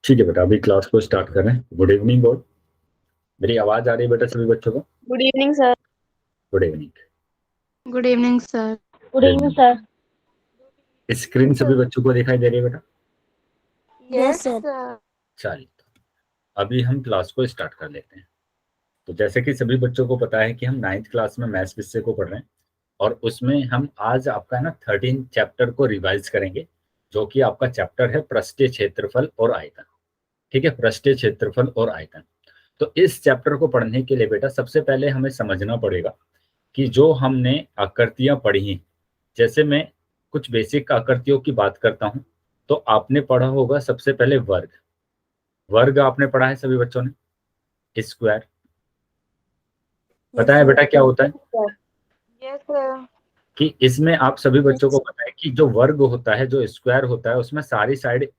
ठीक है बेटा, अभी क्लास को स्टार्ट कर रहे हैं। गुड इवनिंग बोल। मेरी आवाज आ रही है बेटा सभी बच्चों को? Good evening sir. Good evening. Good evening sir. Good evening sir. Screen सभी बच्चों को दिखाई दे रही है बेटा? Yes sir. चलिए, अभी हम क्लास को स्टार्ट कर लेते हैं। तो जैसे कि सभी बच्चों को पता है कि हम 9th क्लास में मैथ्स विषय को पढ़ रहे हैं, और उसमें हम आज आपका ना 13 चैप्टर को रिवाइज करेंगे, जो कि आपका चैप्टर है पृष्ठीय क्षेत्रफल और आयतन। ठीक है, पृष्ठीय क्षेत्रफल और आयतन। तो इस चैप्टर को पढ़ने के लिए बेटा सबसे पहले हमें समझना पड़ेगा कि जो हमने आकृतियां पढ़ी हैं, जैसे मैं कुछ बेसिक आकृतियों की बात करता हूं, तो आपने पढ़ा होगा सबसे पहले वर्ग। वर्ग आपने पढ़ा है सभी बच्चों ने? स्क्वायर पता है बेटा क्या होता है? Yes sir. कि इसमें आप सभी बच्चों को पता है कि जो वर्ग होता है, जो स्क्वायर होता है, उसमें सारी साइड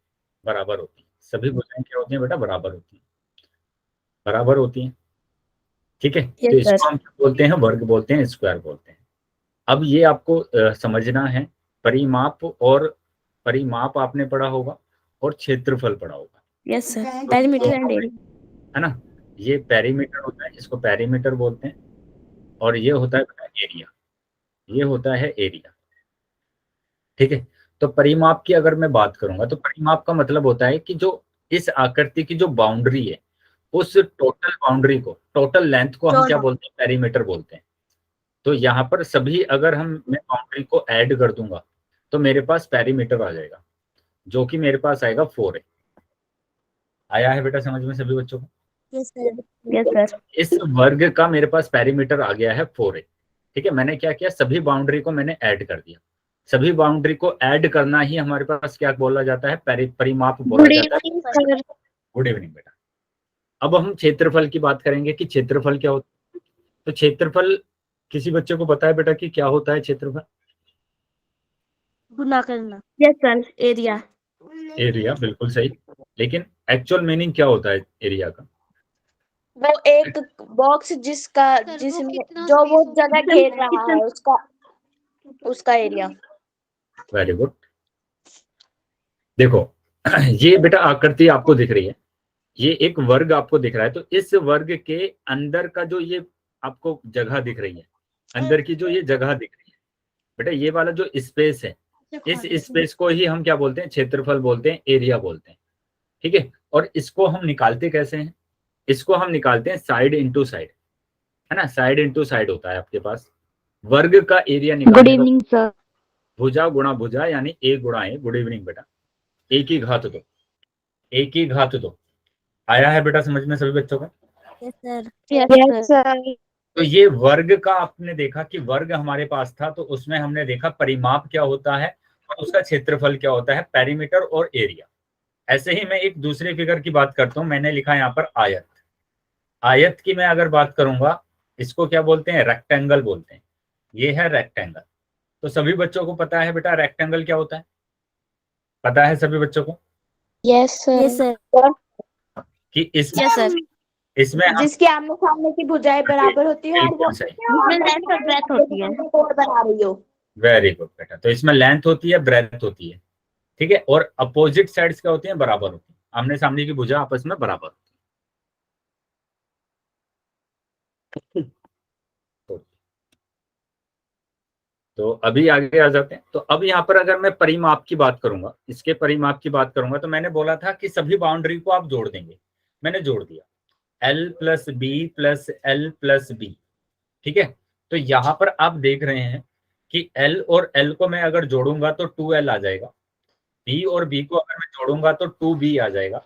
बराबर होती है। सभी भुजाएं क्या होती हैं बेटा? बराबर होती हैं, बराबर होती हैं। ठीक है, तो इसको हम क्या बोलते हैं? वर्ग बोलते हैं, स्क्वायर बोलते हैं। अब ये आपको समझना है। परिमाप, और परिमाप आपने पढ़ा होगा, और क्षेत्रफल पढ़ा होगा। Yes sir. Perimeter and area, है ना? ये पेरीमीटर होता है, इसको पेरीमीटर बोलते हैं। और ये होता है एरिया, ये होता है एरिया। ठीक है, तो परिमाप की अगर मैं बात करूंगा, तो परिमाप का मतलब होता है कि जो इस आकृति की जो बाउंड्री है, उस टोटल बाउंड्री को, टोटल लेंथ को हम क्या बोलते हैं? पेरीमीटर बोलते हैं। तो यहाँ पर सभी अगर मैं बाउंड्री को ऐड कर दूंगा, तो मेरे पास पेरीमीटर आ जाएगा, जो कि मेरे पास आएगा 4a। आया है बेटा समझ में सभी बच्चों को? Yes sir. Yes sir. इस वर्ग का मेरे पास पेरीमीटर आ गया है 4a। ठीक है, मैंने क्या किया? सभी बाउंड्री को मैंने ऐड कर दिया। सभी बाउंड्री को ऐड करना ही हमारे पास क्या बोला जाता है? परिमाप बोला जाता है। गुड इवनिंग बेटा। अब हम क्षेत्रफल की बात करेंगे कि क्षेत्रफल क्या होता है। तो क्षेत्रफल किसी बच्चे को पता है बेटा कि क्या होता है क्षेत्रफल? गुना करना। Yes sir. एरिया। एरिया, बिल्कुल सही। लेकिन एक्चुअल मीनिंग क्या होता है एरिया का? वो एक बॉक्स जिसमें जो वो जगह घेर रहा है उसका एरिया। Very good. देखो, ये बेटा आकृति आपको दिख रही है, ये एक वर्ग आपको दिख रहा है। तो इस वर्ग के अंदर का जो ये आपको जगह दिख रही है, अंदर की जो ये जगह दिख रही है बेटा, ये वाला जो स्पेस है, इस स्पेस को ही हम क्या बोलते हैं? क्षेत्रफल बोलते हैं, एरिया बोलते हैं। ठीक है, और इसको हम निकालते कैसे हैं? इसको हम निकालते हैं साइड इंटू साइड, है ना? साइड इंटू साइड होता है आपके पास। वर्ग का एरिया निकालने गुड इवनिंग सर। भुजा गुणा भुजा, यानी ए गुणा ए। गुड इवनिंग बेटा। ए की घात दो, ए की घात दो। आया है बेटा समझ में सभी बच्चों को? Yes sir. Yes sir. तो ये वर्ग का आपने देखा कि वर्ग हमारे पास था, तो उसमें हमने देखा परिमाप क्या होता है और उसका क्षेत्रफल क्या होता है, पेरीमीटर और एरिया। ऐसे ही मैं एक दूसरी फिगर की बात करता हूं, मैंने लिखा यहाँ पर आयत। आयत की मैं अगर बात करूंगा, इसको क्या बोलते हैं? रेक्टेंगल बोलते हैं। ये है रेक्टेंगल। तो सभी बच्चों को पता है बेटा रेक्टेंगल क्या होता है? पता है सभी बच्चों को यस सर। Yes sir. कि इसमें यस सर। इसमें हम जिसके आमने सामने की भुजाएं बराबर होती है और वो बिल्कुल सही, जिसमें लेंथ और ब्रेथ होती है कोण बना रही हो। वेरी गुड बेटा। तो इसमें लेंथ होती है, ब्रेथ होती है। ठीक है, और अपोजिट साइड्स क्या होती हैं? बराबर होती हैं। आमने सामने की भुजा आपस में बराबर होती है। तो अभी आगे आ जाते हैं। तो अब यहाँ पर अगर मैं परिमाप की बात करूंगा, इसके परिमाप की बात करूंगा, तो मैंने बोला था कि सभी बाउंड्री को आप जोड़ देंगे। मैंने जोड़ दिया, L plus B plus L plus B. ठीक है, तो यहाँ पर आप देख रहे हैं कि L और L को मैं अगर जोड़ूंगा तो 2L आ जाएगा। B और B को अगर मैं जोड़ूंगा तो 2B आ जाएगा।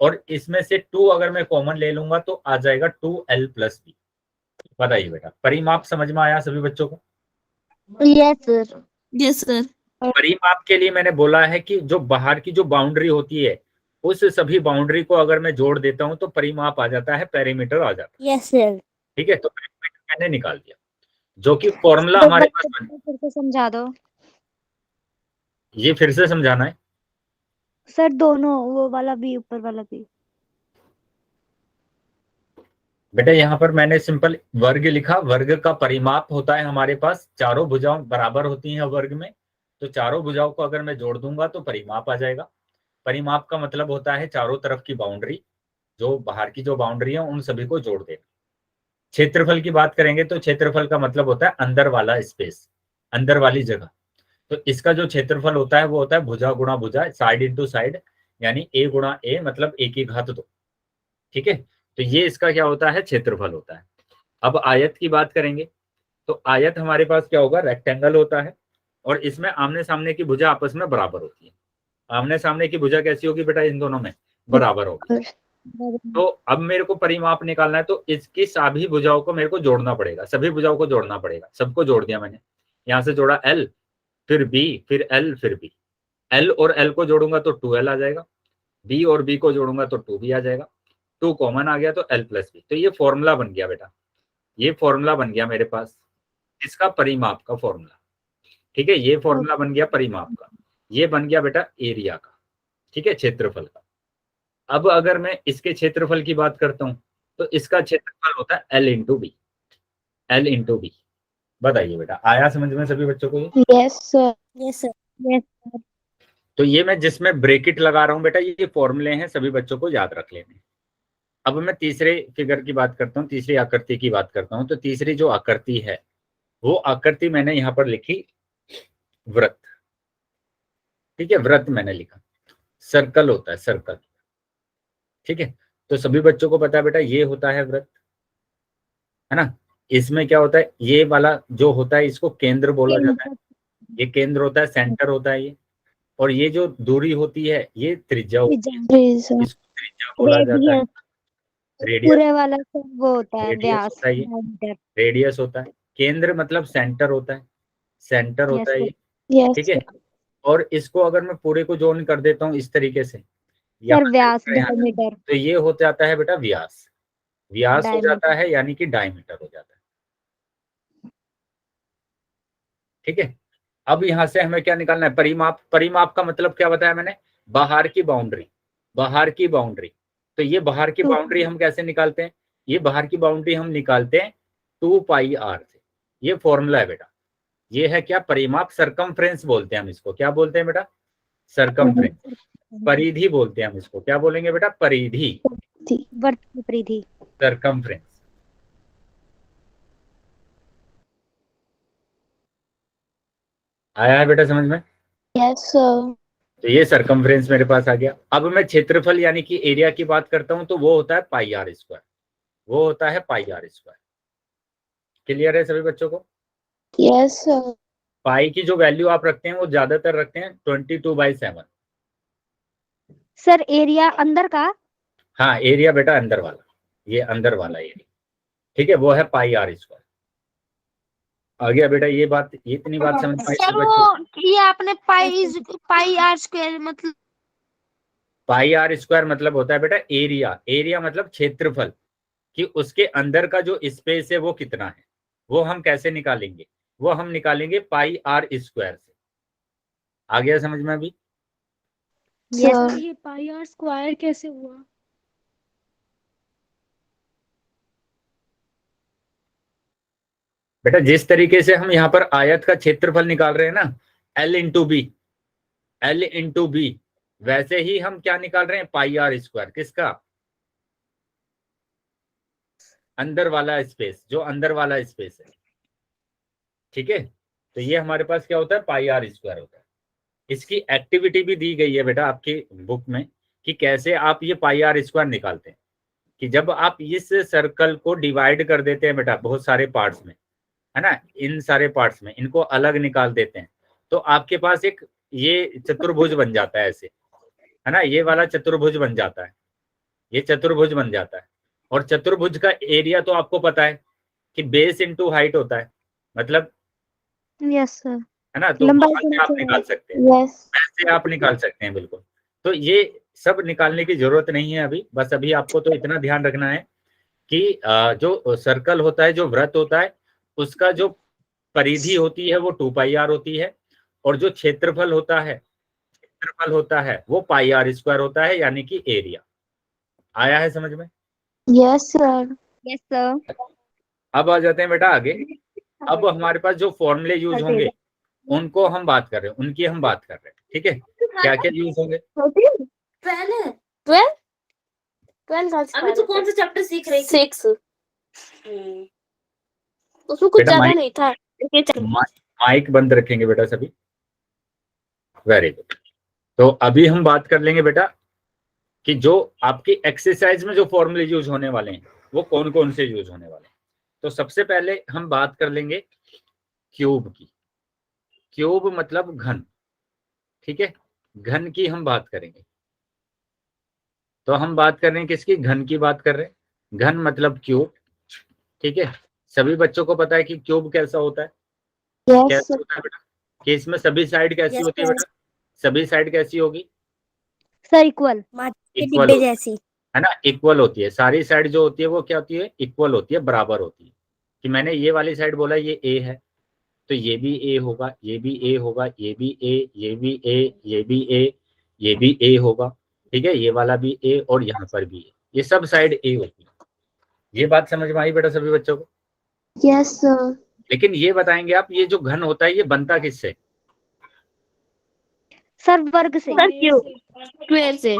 और इसमें से 2 अगर मैं कॉमन ले लूंगा तो आ जाएगा 2L प्लस बी। बताइए बेटा, परिमाप समझ में आया सभी बच्चों को? Yes sir. Yes sir. परिमाप के लिए मैंने बोला है कि जो बाहर की जो बाउंड्री होती है, उस सभी बाउंड्री को अगर मैं जोड़ देता हूं तो परिमाप आ जाता है, पेरीमीटर आ जाता है। Yes sir. ठीक है, तो पेरीमीटर मैंने निकाल दिया, जो कि फॉर्मूला हमारे पास फिर से समझा दो ये फिर से समझाना है सर। दोनों, वो वाला भी ऊपर वाला भी। बेटा। यहाँ पर मैंने सिंपल वर्ग लिखा। वर्ग का परिमाप होता है हमारे पास, चारों भुजाओं बराबर होती हैं वर्ग में, तो चारों भुजाओं को अगर मैं जोड़ दूंगा तो परिमाप आ जाएगा। परिमाप का मतलब होता है चारों तरफ की बाउंड्री, जो बाहर की जो बाउंड्री है उन सभी को जोड़ देना। क्षेत्रफल की बात करेंगे तो क्षेत्रफल का मतलब होता है अंदर वाला स्पेस, अंदर वाली जगह। तो इसका जो क्षेत्रफल होता है वो होता है भुजा गुणा भुजा, साइड इंटू साइड, यानी a गुणा a मतलब a की घात 2। ठीक है, तो ये इसका क्या होता है, क्षेत्रफल होता है। अब आयत की बात करेंगे तो आयत हमारे पास क्या होगा, रेक्टेंगल होता है, और इसमें आमने सामने की भुजा आपस में बराबर होती है। आमने सामने की भुजा कैसी होगी बेटा, इन दोनों में बराबर होगी। तो अब मेरे को परिमाप निकालना है, तो इसकी सभी भुजाओं को मेरे को जोड़ना पड़ेगा, सभी भुजाओं को जोड़ना पड़ेगा। सबको जोड़ दिया मैंने, यहां से जोड़ा L, फिर B, फिर L, फिर B। L और L को जोड़ूंगा तो 2L आ जाएगा, B और B को जोड़ूंगा तो 2B आ जाएगा, 2 कॉमन आ गया तो L प्लस B। तो ये फॉर्मूला बन गया बेटा, ये फॉर्मूला बन गया मेरे पास इसका परिमाप का फॉर्मूला। ठीक है, ये फॉर्मूला बन गया परिमाप का, ये बन गया बेटा एरिया का, ठीक है, क्षेत्रफल का। अब अगर मैं इसके क्षेत्रफल की बात करता हूं तो इसका क्षेत्रफल होता है L into B, L into B. बताइए बेटा, आया समझ में सभी बच्चों को ये? Yes sir, yes sir, yes sir. तो ये मैं जिसमें ब्रैकेट लगा रहा हूं बेटा, ये फॉर्मूले हैं, सभी बच्चों को याद रख लेने। अब मैं तीसरे फिगर की बात करता हूँ, तीसरी आकृति की बात करता हूँ। तो तीसरी जो आकृति है वो आकृति मैंने यहाँ पर लिखी वृत्त। ठीक है, वृत्त मैंने लिखा, सर्कल होता है सर्कल। ठीक है, तो सभी बच्चों को पता है बेटा ये होता है वृत्त, है ना। इसमें क्या होता है, ये वाला जो होता है इसको केंद्र बोला जाता है, ये केंद्र होता है, सेंटर होता है ये। और ये जो दूरी होती है ये त्रिज्या होती है, इसको त्रिज्या बोला जाता है। रेडियस, पूरे वाला सब वो होता है रेडियस व्यास, होता है ये, डायमीटर। रेडियस होता है। केंद्र मतलब सेंटर होता है, सेंटर होता यस है सर, ये। यस ठीक है, सर। और इसको अगर मैं पूरे को जोन कर देता हूँ इस तरीके से, सर यहाँ से व्यास, लेकर यहाँ तक, डायमीटर, तो ये हो जाता है बेटा व्यास, व्यास हो जाता डायमीटर। है, यानी कि डायमीटर हो जाता है। ठीक है, अब यहां से हमें क्या निकालना है, परिमाप। परिमाप का मतलब क्या बताया मैंने, बाहर की बाउंड्री, बाहर की बाउंड्री। तो ये बाहर की बाउंड्री हम कैसे निकालते हैं, ये बाहर की बाउंड्री हम निकालते हैं 2πr से। ये फॉर्मूला है बेटा, ये है क्या, परिमाप। सरकमफ्रेंस बोलते हैं हम इसको, क्या बोलते हैं बेटा, सरकमफ्रेंस। परिधि बोलते हैं हम इसको, क्या बोलेंगे बेटा, परिधि, वर्त की परिधि। सरकमफ्रेंस। आया है बेटा समझ में? Yes sir. तो ये सरकमफ्रेंस मेरे पास आ गया। अब मैं क्षेत्रफल यानी कि एरिया की बात करता हूं तो वो होता है πr², वो होता है πr²। क्लियर है सभी बच्चों को? Yes sir. पाई की जो वैल्यू आप रखते हैं वो ज्यादातर रखते हैं 22/7। सर एरिया अंदर का? हाँ, एरिया बेटा अंदर वाला, ये अंदर वाला एरिया, ठीक है, वो है πr²। आ गया बेटा ये बात, ये इतनी बात समझ में आई सर सभी बच्चों को? वो ये आपने पाई आर स्क्वायर मतलब πr² मतलब होता है बेटा एरिया, एरिया मतलब क्षेत्रफल, कि उसके अंदर का जो स्पेस है वो कितना है, वो हम कैसे निकालेंगे, वो हम निकालेंगे πr² से। आ गया समझ में अभी? सर ये पाई आर स्क्वायर कैसे हुआ? बेटा जिस तरीके से हम यहाँ पर आयत का क्षेत्रफल निकाल रहे हैं ना, L into B, L into B, वैसे ही हम क्या निकाल रहे हैं, πr²। किसका, अंदर वाला स्पेस, जो अंदर वाला स्पेस है। ठीक है, तो ये हमारे पास क्या होता है, πr² होता है। इसकी एक्टिविटी भी दी गई है बेटा आपकी बुक में, कि कैसे आप ये πr² निकालते हैं। कि जब आप इस सर्कल को डिवाइड कर देते हैं बेटा बहुत सारे पार्ट्स में, है ना, इन सारे पार्ट्स में इनको अलग निकाल देते हैं, तो आपके पास एक ये चतुर्भुज बन जाता है ऐसे, है ना, ये वाला चतुर्भुज बन जाता है, ये चतुर्भुज बन जाता है। और चतुर्भुज का एरिया तो आपको पता है कि बेस इंटू हाइट होता है, मतलब, यस सर, है ना, तो लंबाई वहां से गुणा आप निकाल सकते हैं, चौड़ाई। यस वैसे आप निकाल सकते हैं बिल्कुल। तो ये सब निकालने की जरूरत नहीं है अभी, बस अभी आपको तो इतना ध्यान रखना है कि जो सर्कल होता है, जो वृत्त होता है, उसका जो परिधि होती है वो 2πr होती है, और जो क्षेत्रफल होता है, क्षेत्रफल होता है वो πr² होता है, यानी कि एरिया। आया है समझ में? Yes sir, yes sir. अब आ जाते हैं बेटा आगे। अब हमारे पास जो फॉर्मूले यूज होंगे उनको हम बात कर रहे हैं, उनकी हम बात कर रहे हैं। ठीक है, क्या क्या यूज होंगे, 12 अभी तो कौन सा चैप्टर सीख रही थी? 6 उसमें कुछ बेटा ज्यादा नहीं था। माइक बंद रखेंगे बेटा सभी। Very good. तो अभी हम बात कर लेंगे बेटा कि जो आपकी एक्सरसाइज में जो फॉर्मूले यूज होने वाले हैं वो कौन कौन से यूज होने वाले हैं। तो सबसे पहले हम बात कर लेंगे क्यूब की। क्यूब मतलब घन, ठीक है, घन की हम बात करेंगे। तो हम बात कर रहे हैं किसकी, घन की बात कर रहे हैं। घन मतलब क्यूब, ठीक है। सभी बच्चों को पता है कि क्यूब कैसा होता है। कैसे होता है बेटा, कि इसमें सभी साइड कैसी होती है बेटा, सभी साइड कैसी होगी सर इक्वल इक्वल जैसी, है ना, इक्वल होती है। सारी साइड जो होती है वो क्या होती है, इक्वल होती है, बराबर होती है। कि मैंने ये वाली साइड बोला ये ए है, तो ये भी ए होगा, ये भी ए होगा, ये भी ए, ये भी ए, ये भी ए, ये भी ए होगा, ठीक है, ये वाला भी ए और यहाँ पर भी ए, ये सब साइड ए होती है। ये बात समझ में आई बेटा सभी बच्चों को? Yes sir. लेकिन ये बताएंगे आप, ये जो घन होता है ये बनता किससे? सर वर्ग से, सर क्यूब स्क्वायर से।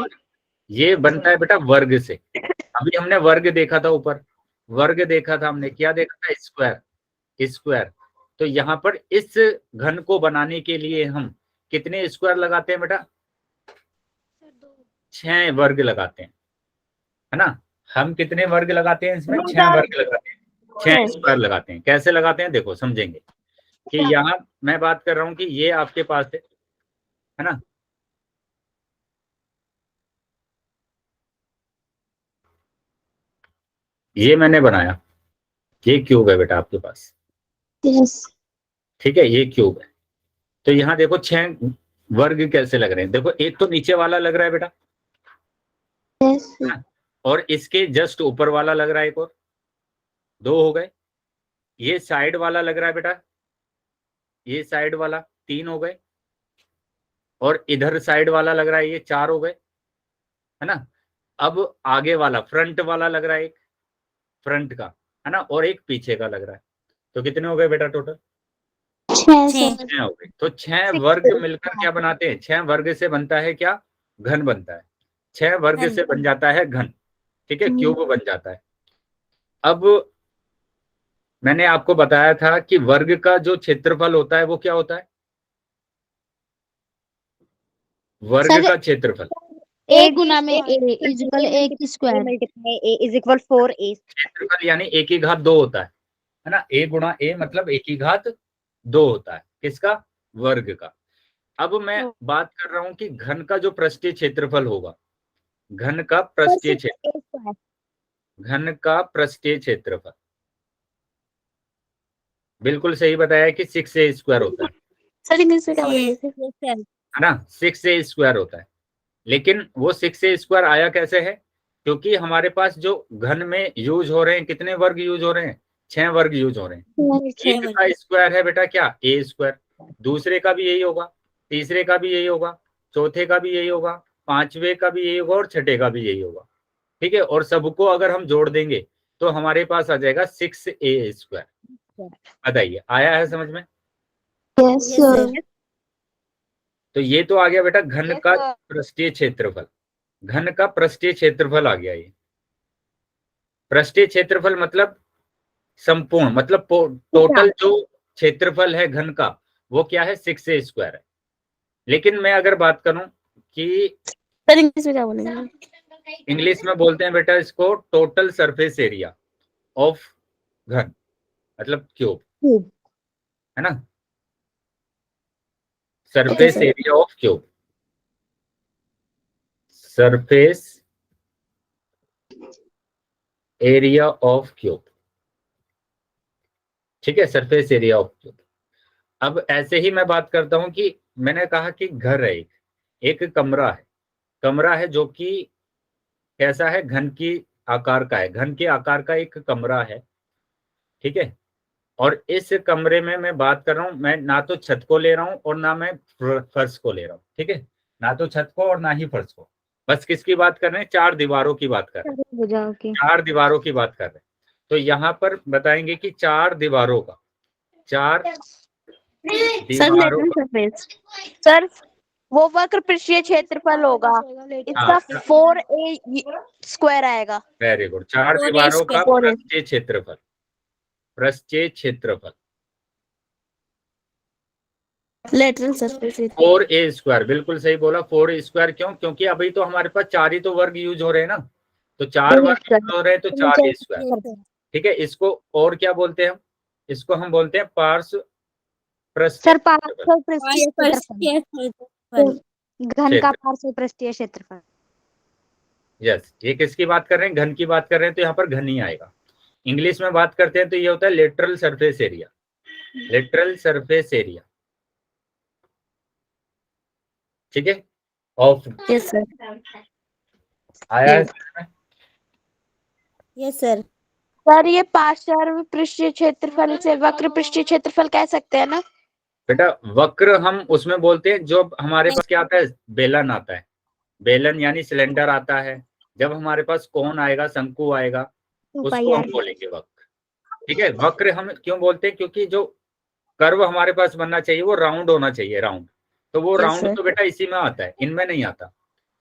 ये बनता है बेटा वर्ग से। अभी हमने वर्ग देखा था ऊपर, वर्ग देखा था हमने, क्या देखा था, स्क्वायर, स्क्वायर। तो यहाँ पर इस घन को बनाने के लिए हम कितने स्क्वायर लगाते हैं बेटा, 6 वर्ग लगाते हैं, है ना। हम कितने वर्ग लगाते हैं इसमें, 6 वर्ग लगाते हैं, 6 स्क्वायर लगाते हैं। कैसे लगाते हैं देखो समझेंगे। कि यहाँ मैं बात कर रहा हूँ कि ये आपके पास है ना, ये मैंने बनाया, ये क्यूब है बेटा आपके पास, यस ठीक है, ये क्यूब है। तो यहाँ देखो 6 वर्ग कैसे लग रहे हैं, देखो एक तो नीचे वाला लग रहा है बेटा, यस और इसके जस्ट ऊपर वाला लग रहा है एक और, 2 हो गए। ये साइड वाला लग रहा है बेटा, ये साइड वाला 3 हो गए, और इधर साइड वाला लग रहा है ये 4 हो गए, है ना। अब आगे वाला फ्रंट वाला लग रहा है एक, फ्रंट का, है ना, और एक पीछे का लग रहा है। तो कितने हो गए बेटा टोटल, 6 हो गए। तो 6 वर्ग मिलकर क्या बनाते हैं, 6 वर्ग से बनता है क्या, घन बनता है। 6 वर्ग से बन जाता है घन, ठीक है, क्यूब बन जाता है। अब मैंने आपको बताया था कि वर्ग का जो क्षेत्रफल होता है वो क्या होता है, वर्ग का क्षेत्रफल ए गुना में ए इज इक्वल ए की square multiply A is equal 4a। क्षेत्रफल यानी ए की घात 2 होता है ना। ए गुणा ए मतलब ए की घात 2 होता है, किसका, वर्ग का। अब मैं बात कर रहा हूं कि घन का जो पृष्ठीय क्षेत्रफल होगा, घन का पृष्ठीय क्षेत्रफल, घन का पृष्ठीय क्षेत्रफल, बिल्कुल सही बताया कि 6a स्क्वायर होता है, सर इंग्लिश में क्या बोलेंगे, है ना, 6a स्क्वायर होता है। लेकिन वो 6a स्क्वायर आया कैसे है, क्योंकि हमारे पास जो घन में यूज हो रहे हैं, कितने वर्ग यूज हो रहे हैं, 6 वर्ग यूज हो रहे हैं। एक का स्क्वायर है बेटा क्या, ए स्क्वायर, दूसरे का भी यही होगा, तीसरे का भी यही होगा, चौथे का भी यही होगा, पांचवे का भी यही होगा, और छठे का भी यही होगा, ठीक है। और सबको अगर हम जोड़ देंगे तो हमारे पास आ जाएगा 6a स्क्वायर। बताइए आया है समझ में? Yes sir. तो ये तो आ गया बेटा घन का पृष्ठीय क्षेत्रफल, घन का पृष्ठीय क्षेत्रफल आ गया। ये पृष्ठीय क्षेत्रफल मतलब संपूर्ण, मतलब टोटल जो क्षेत्रफल है घन का वो क्या है, 6a स्क्वायर है। लेकिन मैं अगर बात करूं कि सर इंग्लिश में क्या बोलेंगे, इंग्लिश में बोलते हैं बेटा इसको टोटल सरफेस एरिया ऑफ घन, मतलब क्यूब, है ना, surface area of cube, surface area of cube, ठीक है, सरफेस एरिया ऑफ क्यूब। अब ऐसे ही मैं बात करता हूं कि मैंने कहा कि घर है, एक कमरा है, कमरा है जो कि कैसा है, घन की आकार का है, घन के आकार का एक कमरा है, ठीक है। और इस कमरे में मैं बात कर रहा हूं, मैं ना तो छत को ले रहा हूं और ना मैं फर्श को ले रहा हूं, ठीक है, ना तो छत को और ना ही फर्श को, बस किसकी बात कर रहे हैं, 4 दीवारों की बात कर रहे हैं, 4 दीवारों की बात कर रहे हैं। तो यहाँ पर बताएंगे कि 4 दीवारों का, 4 दीवारों का, सर वो वक्र पृष्ठीय क्षेत्रफल होगा, इसका 4a स्क्वायर आएगा। वेरी गुड, 4 दीवारों का पृष्ठीय क्षेत्रफल, पृष्ठीय क्षेत्रफल लेटरल सरफेस 4a स्क्वायर, बिल्कुल सही बोला। 4a स्क्वायर क्यों? क्योंकि अभी तो हमारे पास 4 ही तो वर्ग यूज हो रहे हैं ना, तो 4 वर्ग यूज हो रहे हैं, तो 4a स्क्वायर। ठीक है, इसको और क्या बोलते हैं हम? इसको हम बोलते हैं पार्श्व पृष्ठीय सर पार्श्व पृष्ठीय क्षेत्रफल, घन का पार्श्व पृष्ठीय क्षेत्रफल। यस, ये किसकी बात कर रहे हैं? घन की बात कर रहे हैं, तो यहाँ पर घन ही आएगा। इंग्लिश में बात करते हैं तो ये होता है lateral surface area, lateral surface area. ठीक है, ऑफ यस सर। आया है? Yes sir. सर ये पार्श्व पृष्ठीय क्षेत्रफल से वक्र पृष्ठीय क्षेत्रफल कह सकते हैं ना? बेटा वक्र हम उसमें बोलते हैं जो हमारे पास क्या आता है, बेलन आता है, बेलन यानी सिलेंडर आता है। जब हमारे पास कोन आएगा, शंकु आएगा, उसको हम बोलेंगे वक्र। ठीक है, वक्र हम क्यों बोलते हैं? क्योंकि जो कर्व हमारे पास बनना चाहिए वो राउंड होना चाहिए, राउंड। तो वो राउंड तो बेटा इसी में आता है, इनमें नहीं आता,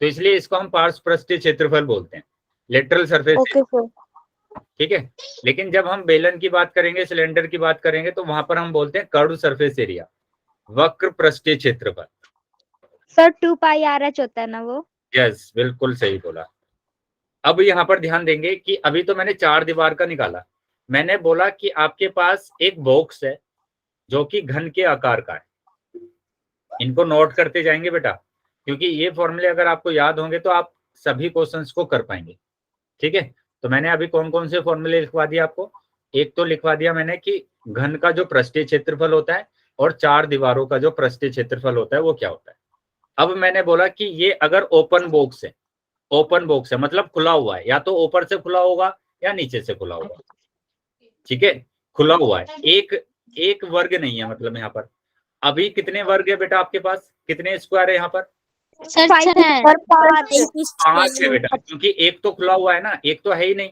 तो इसलिए इसको हम पार्श्व पृष्ठीय क्षेत्रफल बोलते हैं, लेटरल सरफेस। ठीक है, लेकिन जब हम बेलन की बात करेंगे, सिलेंडर की बात करेंगे, तो वहां पर हम बोलते हैं कर्व सरफेस एरिया, वक्र पृष्ठीय क्षेत्रफल। सर 2πRH होता है ना वो? यस, बिल्कुल सही बोला। अब यहाँ पर ध्यान देंगे कि अभी तो मैंने 4 दीवार का निकाला, मैंने बोला कि आपके पास एक बॉक्स है जो कि घन के आकार का है। इनको नोट करते जाएंगे बेटा, क्योंकि ये फॉर्मूले अगर आपको याद होंगे तो आप सभी क्वेश्चंस को कर पाएंगे। ठीक है, तो मैंने अभी कौन कौन से फॉर्मूले लिखवा दिया आपको? एक तो लिखवा दिया मैंने कि घन का जो पृष्ठीय क्षेत्रफल होता है और 4 दीवारों का जो पृष्ठीय क्षेत्रफल होता है वो क्या होता है। अब मैंने बोला कि ये अगर ओपन बॉक्स है, ओपन बॉक्स है मतलब खुला हुआ है, या तो ऊपर से खुला होगा या नीचे से खुला होगा। ठीक है, खुला हुआ है, एक वर्ग नहीं है, मतलब यहाँ पर अभी कितने वर्ग है बेटा आपके पास, कितने स्क्वायर है यहाँ पर? सर 5 है बेटा, क्योंकि एक तो खुला हुआ है ना, एक तो है ही नहीं,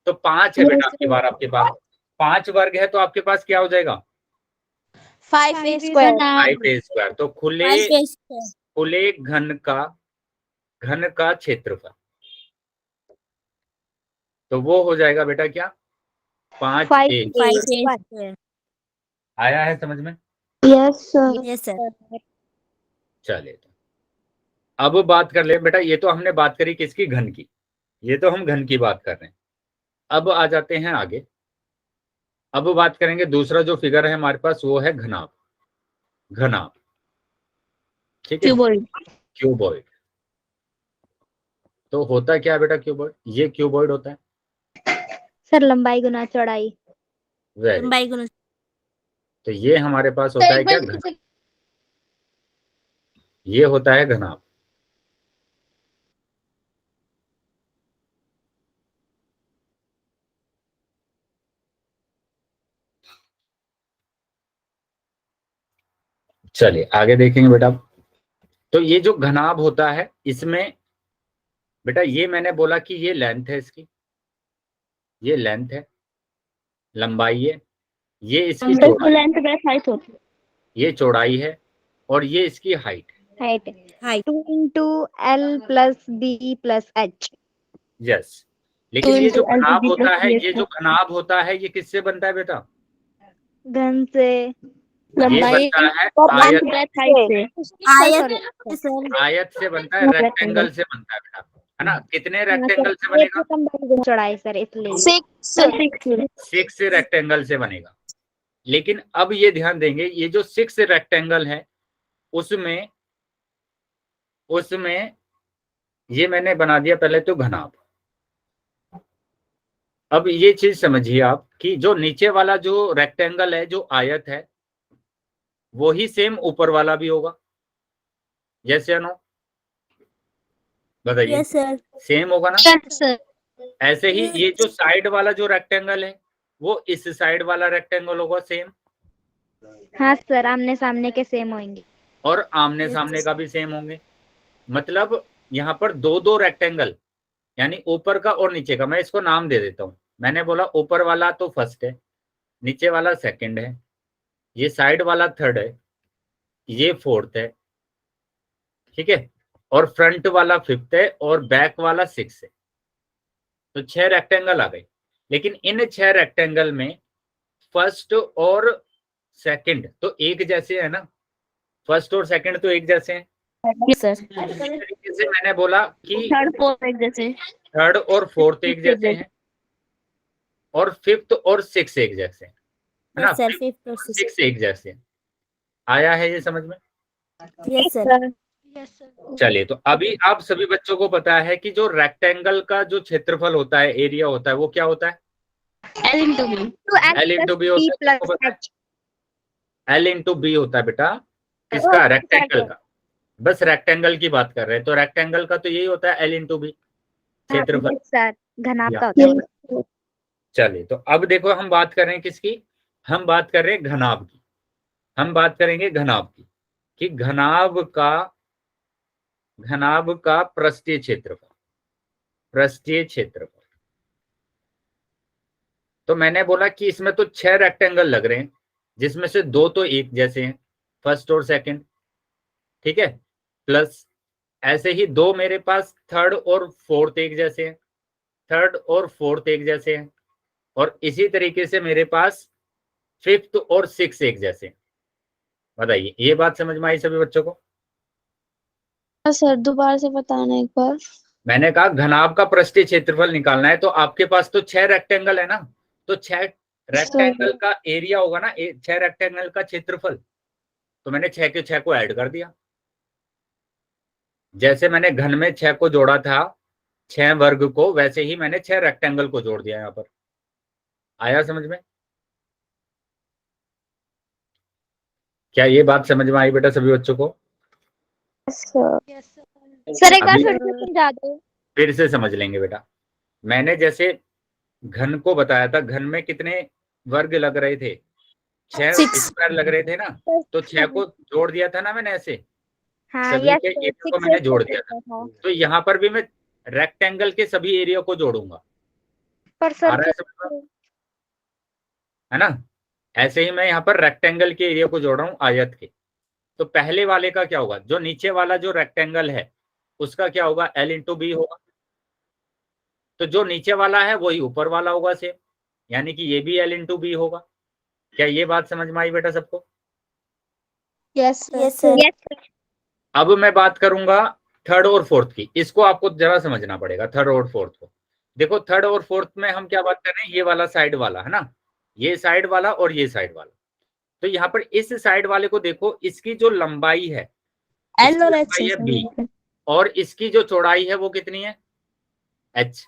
तो 5 है बेटा आपकी बार, आपके पास 5 वर्ग है, तो आपके पास क्या हो जाएगा? 5a square. 5a square. तो खुले घन का क्षेत्रफल, तो वो हो जाएगा बेटा क्या? 5a। आया है समझ में? Yes sir. चलिए, तो अब बात कर ले बेटा, ये तो हमने बात करी किसकी? घन की, ये तो हम घन की बात कर रहे हैं। अब आ जाते हैं आगे, अब बात करेंगे दूसरा जो फिगर है हमारे पास, वो है घनाभ, घनाभ। ठीक है, क्यूबॉइड। तो होता क्या है बेटा क्यूबॉइड? ये क्यूबॉइड होता है सर लंबाई गुना चौड़ाई। लंबाई गुना, तो ये हमारे पास होता है क्या? घन, ये होता है घनाभ। चलिए आगे देखेंगे बेटा। तो ये जो घनाभ होता है, इसमें बेटा ये मैंने बोला कि ये लेंथ है इसकी, ये लेंथ है, लंबाई है, ये इसकी चौड़ाई, ये चौड़ाई है, और ये इसकी हाइट है। 2 into L plus B plus H। Yes, लेकिन ये जो घनाभ होता है, ये जो घनाभ होता है, ये किससे बनता है बेटा? घन से, ये बनता है आयत से बनता है, रेक्टेंगल से बनता है बेटा, है ना? कितने रेक्टेंगल से बनेगा? चौड़ाई सर, इसलिए 6 रेक्टेंगल से बनेगा। लेकिन अब ये ध्यान देंगे, ये जो 6 रेक्टेंगल है उसमें ये मैंने बना दिया पहले तो घनाभ। अब ये चीज समझिए आप कि जो नीचे वाला जो रेक्टेंगल है, जो आयत है, वो ही सेम ऊपर वाला भी होगा। जैसे अनु बताइए, सेम होगा ना? ऐसे ही ये जो साइड वाला जो रेक्टेंगल है, वो इस साइड वाला रेक्टेंगल होगा सेम। हाँ सर, आमने सामने के सेम होंगे, और आमने सामने का भी सेम होंगे। मतलब यहाँ पर दो रेक्टेंगल, यानी ऊपर का और नीचे का, मैं इसको नाम दे देता हूँ। मैंने बोला ऊपर वाला तो फर्स्ट है, नीचे वाला सेकंड है, ये साइड वाला थर्ड है, ये फोर्थ है, ठीक है, और फ्रंट वाला 5th है और बैक वाला 6 है। तो 6 रेक्टेंगल आ गए। लेकिन इन 6 रेक्टेंगल में फर्स्ट और सेकंड तो एक जैसे है ना, फर्स्ट और सेकंड तो एक जैसे हैं। Yes sir. इसी तरीके से मैंने बोला कि थर्ड फोर्थ एक जैसे। थर्ड और फोर्थ एक जैसे हैं, और 5th और 6 एक जैसे हैं, है ना। 5th और 6 एक जैसे हैं। आया है ये समझ में? Yes sir. चलिए, तो अभी आप सभी बच्चों को पता है कि जो रेक्टेंगल का जो क्षेत्रफल होता है, एरिया होता है, वो क्या होता है? L into B। L into B होता है। किसको पता है? एल इंटू बी होता है बेटा, किसका? रेक्टेंगल का। बस रेक्टेंगल की बात कर रहे हैं, तो रेक्टेंगल का तो यही होता है एल इंटू बी, क्षेत्रफल। सर घनाभ का होता है। चलिए, तो अब देखो हम बात कर रहे हैं किसकी? हम बात कर रहे हैं घनाभ की। हम बात करेंगे घनाभ की, कि घनाभ का पृष्ठीय क्षेत्रफल। पृष्ठीय क्षेत्रफल तो मैंने बोला कि इसमें तो 6 रेक्टेंगल लग रहे हैं, जिसमें से 2 तो एक जैसे हैं, फर्स्ट और सेकंड, ठीक है। प्लस ऐसे ही 2 मेरे पास थर्ड और फोर्थ एक जैसे हैं, थर्ड और फोर्थ एक जैसे हैं, और इसी तरीके से मेरे पास 5th और 6 एक जैसे हैं। बताइए, ये बात समझ में आई सभी बच्चों को? सर दोबारा से बताना एक बार। मैंने कहा घनाभ का पृष्ठीय क्षेत्रफल निकालना है, तो आपके पास तो 6 रेक्टेंगल है ना, तो 6 रेक्टेंगल का एरिया होगा ना, 6 रेक्टेंगल का क्षेत्रफल। तो मैंने 6 के 6 को ऐड कर दिया। जैसे मैंने घन में 6 को जोड़ा था, 6 वर्ग को, वैसे ही मैंने 6 रेक्टेंगल को जोड़ दिया यहाँ पर। आया समझ में? क्या ये बात समझ में आई बेटा सभी बच्चों को? सर एक बार अभी फिर से समझा दो। फिर से समझ लेंगे बेटा। मैंने जैसे घन को बताया था, घन में कितने वर्ग लग रहे थे? 6 स्क्वायर लग रहे थे ना, तो 6 को जोड़ दिया था ना मैंने ऐसे, हाँ सभी यस के सर, एरिया को मैंने जोड़ दिया था। तो यहाँ पर भी मैं रेक्टेंगल के सभी एरिया को जोड़ूंगा। पर आ सर रहा है समझ में? है ना? ऐसे ही मैं यहाँ पर रेक्टेंगल के एरिया को जोड़ रहा हूँ आयत के। तो पहले वाले का क्या होगा? जो नीचे वाला जो रेक्टेंगल है उसका क्या होगा? एल इंटू बी होगा। तो जो नीचे वाला है वही ऊपर वाला होगा सेम, यानी कि ये भी एल इंटू बी होगा। क्या ये बात समझ में आई बेटा सबको? यस यस अब मैं बात करूंगा थर्ड और फोर्थ की। इसको आपको जरा समझना पड़ेगा, थर्ड और फोर्थ को। देखो, थर्ड और फोर्थ में हम क्या बात कर रहे हैं? ये वाला साइड वाला है ना, ये साइड वाला और ये साइड वाला। तो यहाँ पर इस साइड वाले को देखो, इसकी जो लंबाई है, L और H है बी, और इसकी जो चौड़ाई है वो कितनी है? एच।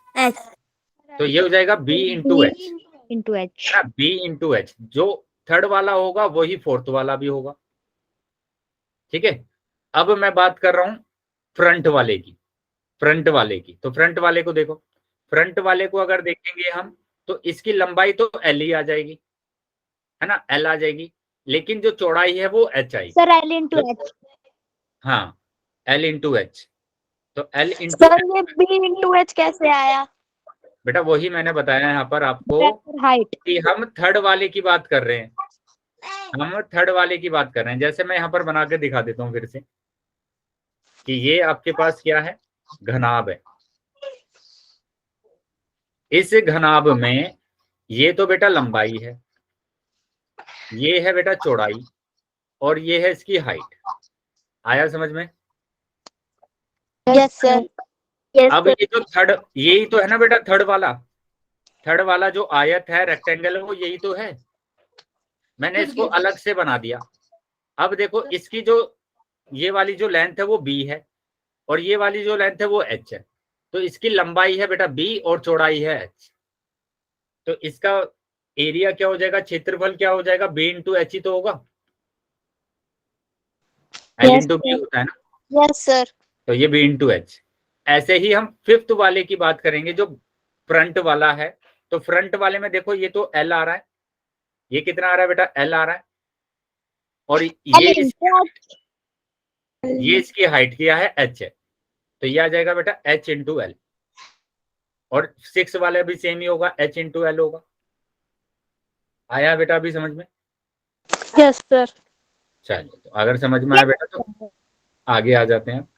तो ये हो जाएगा B into H, into H. है ना, बी इंटू एच। जो थर्ड वाला होगा वही फोर्थ वाला भी होगा, ठीक है। अब मैं बात कर रहा हूं फ्रंट वाले की। फ्रंट वाले की, तो फ्रंट वाले को देखो। फ्रंट वाले को अगर देखेंगे हम, तो इसकी लंबाई तो एल ही आ जाएगी, है ना, एल आ जाएगी। लेकिन जो चौड़ाई है वो एच आएगी। Sir L into H. हाँ, एल इंटू एच। तो एल इंटू सर ये B into H कैसे आया? बेटा वही मैंने बताया यहाँ पर आपको हाइट। कि हम थर्ड वाले की बात कर रहे हैं। हम थर्ड वाले की बात कर रहे हैं। जैसे मैं यहाँ पर बना के दिखा देता हूँ फिर से, कि ये आपके पास क्या है? घनाभ है। इस घनाभ में ये तो बेटा लंबाई है, ये है बेटा चौड़ाई, और ये है इसकी हाइट। आया समझ में? Yes sir. अब ये जो थर्ड, यही तो है ना बेटा थर्ड वाला। थर्ड वाला जो आयत है, रेक्टेंगल है, वो यही तो है। मैंने इसको अलग से बना दिया। अब देखो, इसकी जो ये वाली जो लेंथ है वो बी है, और ये वाली जो लेंथ है वो एच है। तो इसकी लंबाई है बेटा बी और चौड़ाई है एच। तो इसका एरिया क्या हो जाएगा? क्षेत्रफल क्या हो जाएगा? बी इंटू एच ही तो होगा। एल इंटू बी होता है ना। Yes sir. तो ये बी इंटू एच। ऐसे ही हम फिफ्थ वाले की बात करेंगे, जो फ्रंट वाला है। तो फ्रंट वाले में देखो, ये तो एल आ रहा है, ये कितना आ रहा है बेटा? एल आ रहा है। और ये इसकी हाइट क्या है? एच है। तो ये आ जाएगा बेटा एच इंटू एल। और 6 वाले भी सेम ही होगा, एच इंटू एल होगा। आया बेटा अभी समझ में? Yes sir. चलिए, तो अगर समझ में आया बेटा तो आगे आ जाते हैं।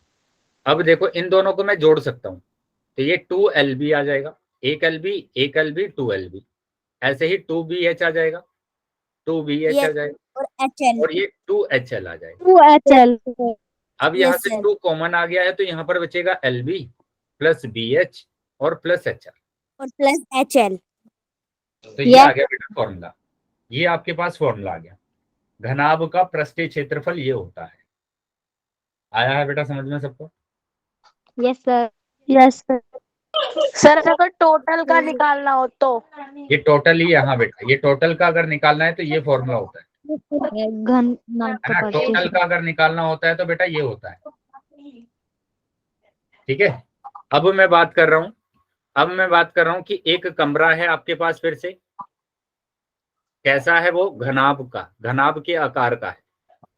अब देखो इन दोनों को मैं जोड़ सकता हूँ, तो ये 2Lb आ जाएगा, एक Lb 2Lb, ऐसे ही 2BH आ जाएगा, 2BH आ जाएगा, और HL और ये 2HL आ जाएगा। 2HL अब यहाँ से 2 कॉमन आ गया है, तो यहाँ पर बचेगा Lb प्लस BH और प्लस HR और प्लस HL। तो ये आ गया बेटा फॉर्मूला, ये आपके पास फॉर्मूला आ गया। घनाभ का पृष्ठीय क्षेत्रफल ये होता है। आया है बेटा समझ में सबको? Yes sir, yes sir. Sir अगर टोटल का निकालना हो तो ये टोटल ही है, हाँ बेटा, ये टोटल का अगर निकालना है तो ये फॉर्मूला होता है घननाभ है ना। का टोटल का अगर निकालना होता है तो बेटा ये होता है, ठीक है। अब मैं बात कर रहा हूं कि एक कमरा है आपके पास, फिर से कैसा है वो, घनाभ के आकार का है,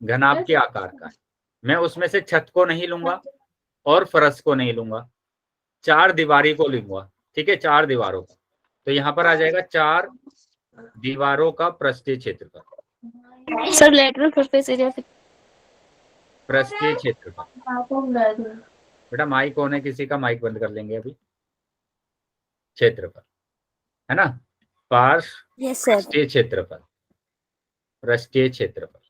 घनाभ के आकार का है। मैं उसमें से छत को नहीं लूंगा और फर्श को नहीं लूंगा, 4 दीवारी को लूंगा, ठीक है, 4 दीवारों का। तो यहाँ पर आ जाएगा 4 दीवारों का पृष्ठीय क्षेत्रफल। सर लेटरल सरफेस एरिया पृष्ठीय क्षेत्रफल बेटा, माइक ऑन है किसी का, माइक बंद कर लेंगे अभी। क्षेत्रफल है ना, पार्श्व यस सर। पृष्ठीय क्षेत्रफल, पृष्ठीय क्षेत्रफल।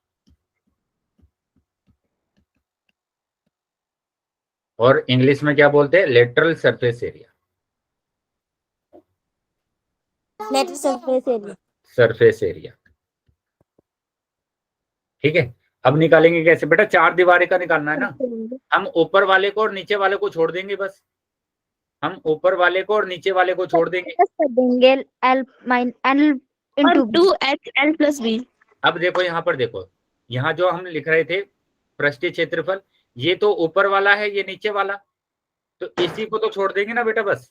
और इंग्लिश में क्या बोलते हैं, lateral surface area, lateral surface area. Surface area, ठीक है। अब निकालेंगे कैसे बेटा, 4 दीवारें का निकालना है ना। हम ऊपर वाले को और नीचे वाले को छोड़ देंगे, बस हम ऊपर वाले को और नीचे वाले को छोड़ देंगे, कर देंगे L into 2HL plus B। अब देखो यहाँ पर देखो, यहाँ जो हम लिख रहे थे पृष्ठीय क्षेत्रफल, ये तो ऊपर वाला है, ये नीचे वाला, तो इसी को तो छोड़ देंगे ना बेटा बस।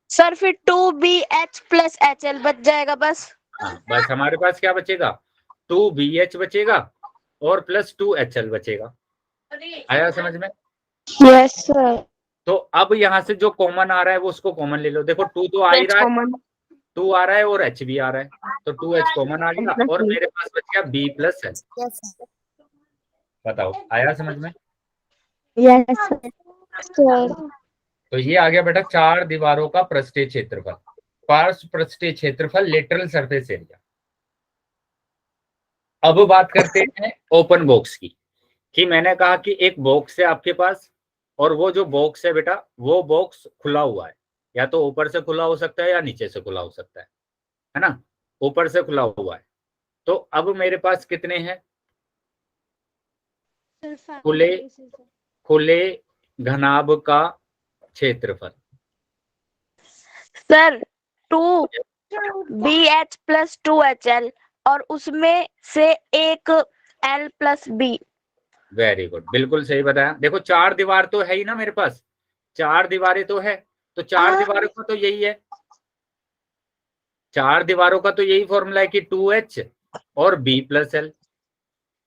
सर फिर 2BH प्लस HL बच जाएगा बस। हाँ, बस हमारे पास क्या बचेगा, 2BH बचेगा और प्लस 2HL बचेगा। आया समझ में? Yes sir. तो अब यहाँ से जो कॉमन आ रहा है वो उसको कॉमन ले लो। देखो 2 तो आ ही रहा है, 2 आ रहा है और H भी आ रहा है, तो 2H कॉमन आ गया और मेरे पास बच गया B प्लस L। बताओ आया समझ में? Yes sir. तो ये आ गया बेटा 4 दीवारों का पृष्ठीय क्षेत्रफल, पार्श्व पृष्ठीय क्षेत्रफल, लेटरल सरफेस एरिया। अब बात करते हैं ओपन बॉक्स की, कि मैंने कहा कि एक बॉक्स है आपके पास, और वो जो बॉक्स है बेटा, वो बॉक्स खुला हुआ है, या तो ऊपर से खुला हो सकता है या नीचे से खुला हो सकता है ना। ऊपर से खुला हुआ है, तो अब मेरे पास कितने हैं खुले घनाभ का क्षेत्रफल? सर 2BH प्लस 2HL और उसमें से एक L plus B। Very good, बिल्कुल सही बताया। देखो 4 दीवार तो है ही ना मेरे पास, 4 दीवारें तो है, तो 4 दीवारों का तो यही है, 4 दीवारों का तो यही फॉर्मूला है कि 2H और B प्लस L।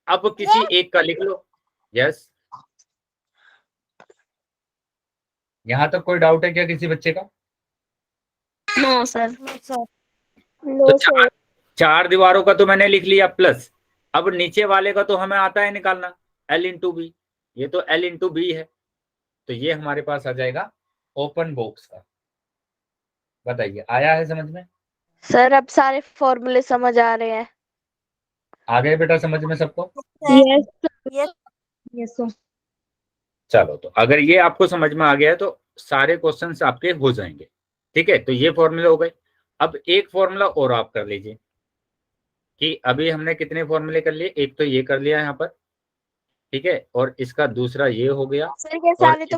अब किसी एक का लिख लो। यस, यहां तक कोई डाउट है क्या किसी बच्चे का? No sir. तो 4 दीवारों का तो मैंने लिख लिया प्लस, अब नीचे वाले का तो हमें आता है निकालना, L इंटू बी, ये तो L इंटू बी है, तो ये हमारे पास आ जाएगा ओपन बॉक्स का। बताइए आया है समझ में? सर अब सारे फॉर्मूले समझ आ रहे हैं। आ गए बेटा समझ में सबको? Yes yes sir. चलो, तो अगर ये आपको समझ में आ गया है तो सारे क्वेश्चंस आपके हो जाएंगे, ठीक है। तो ये फॉर्मूले हो गए। अब एक फॉर्मूला और आप कर लीजिए, कि अभी हमने कितने फॉर्मूले कर लिए, एक तो ये कर लिया यहाँ पर, ठीक है, और इसका दूसरा ये हो गया। सर ये सारे तो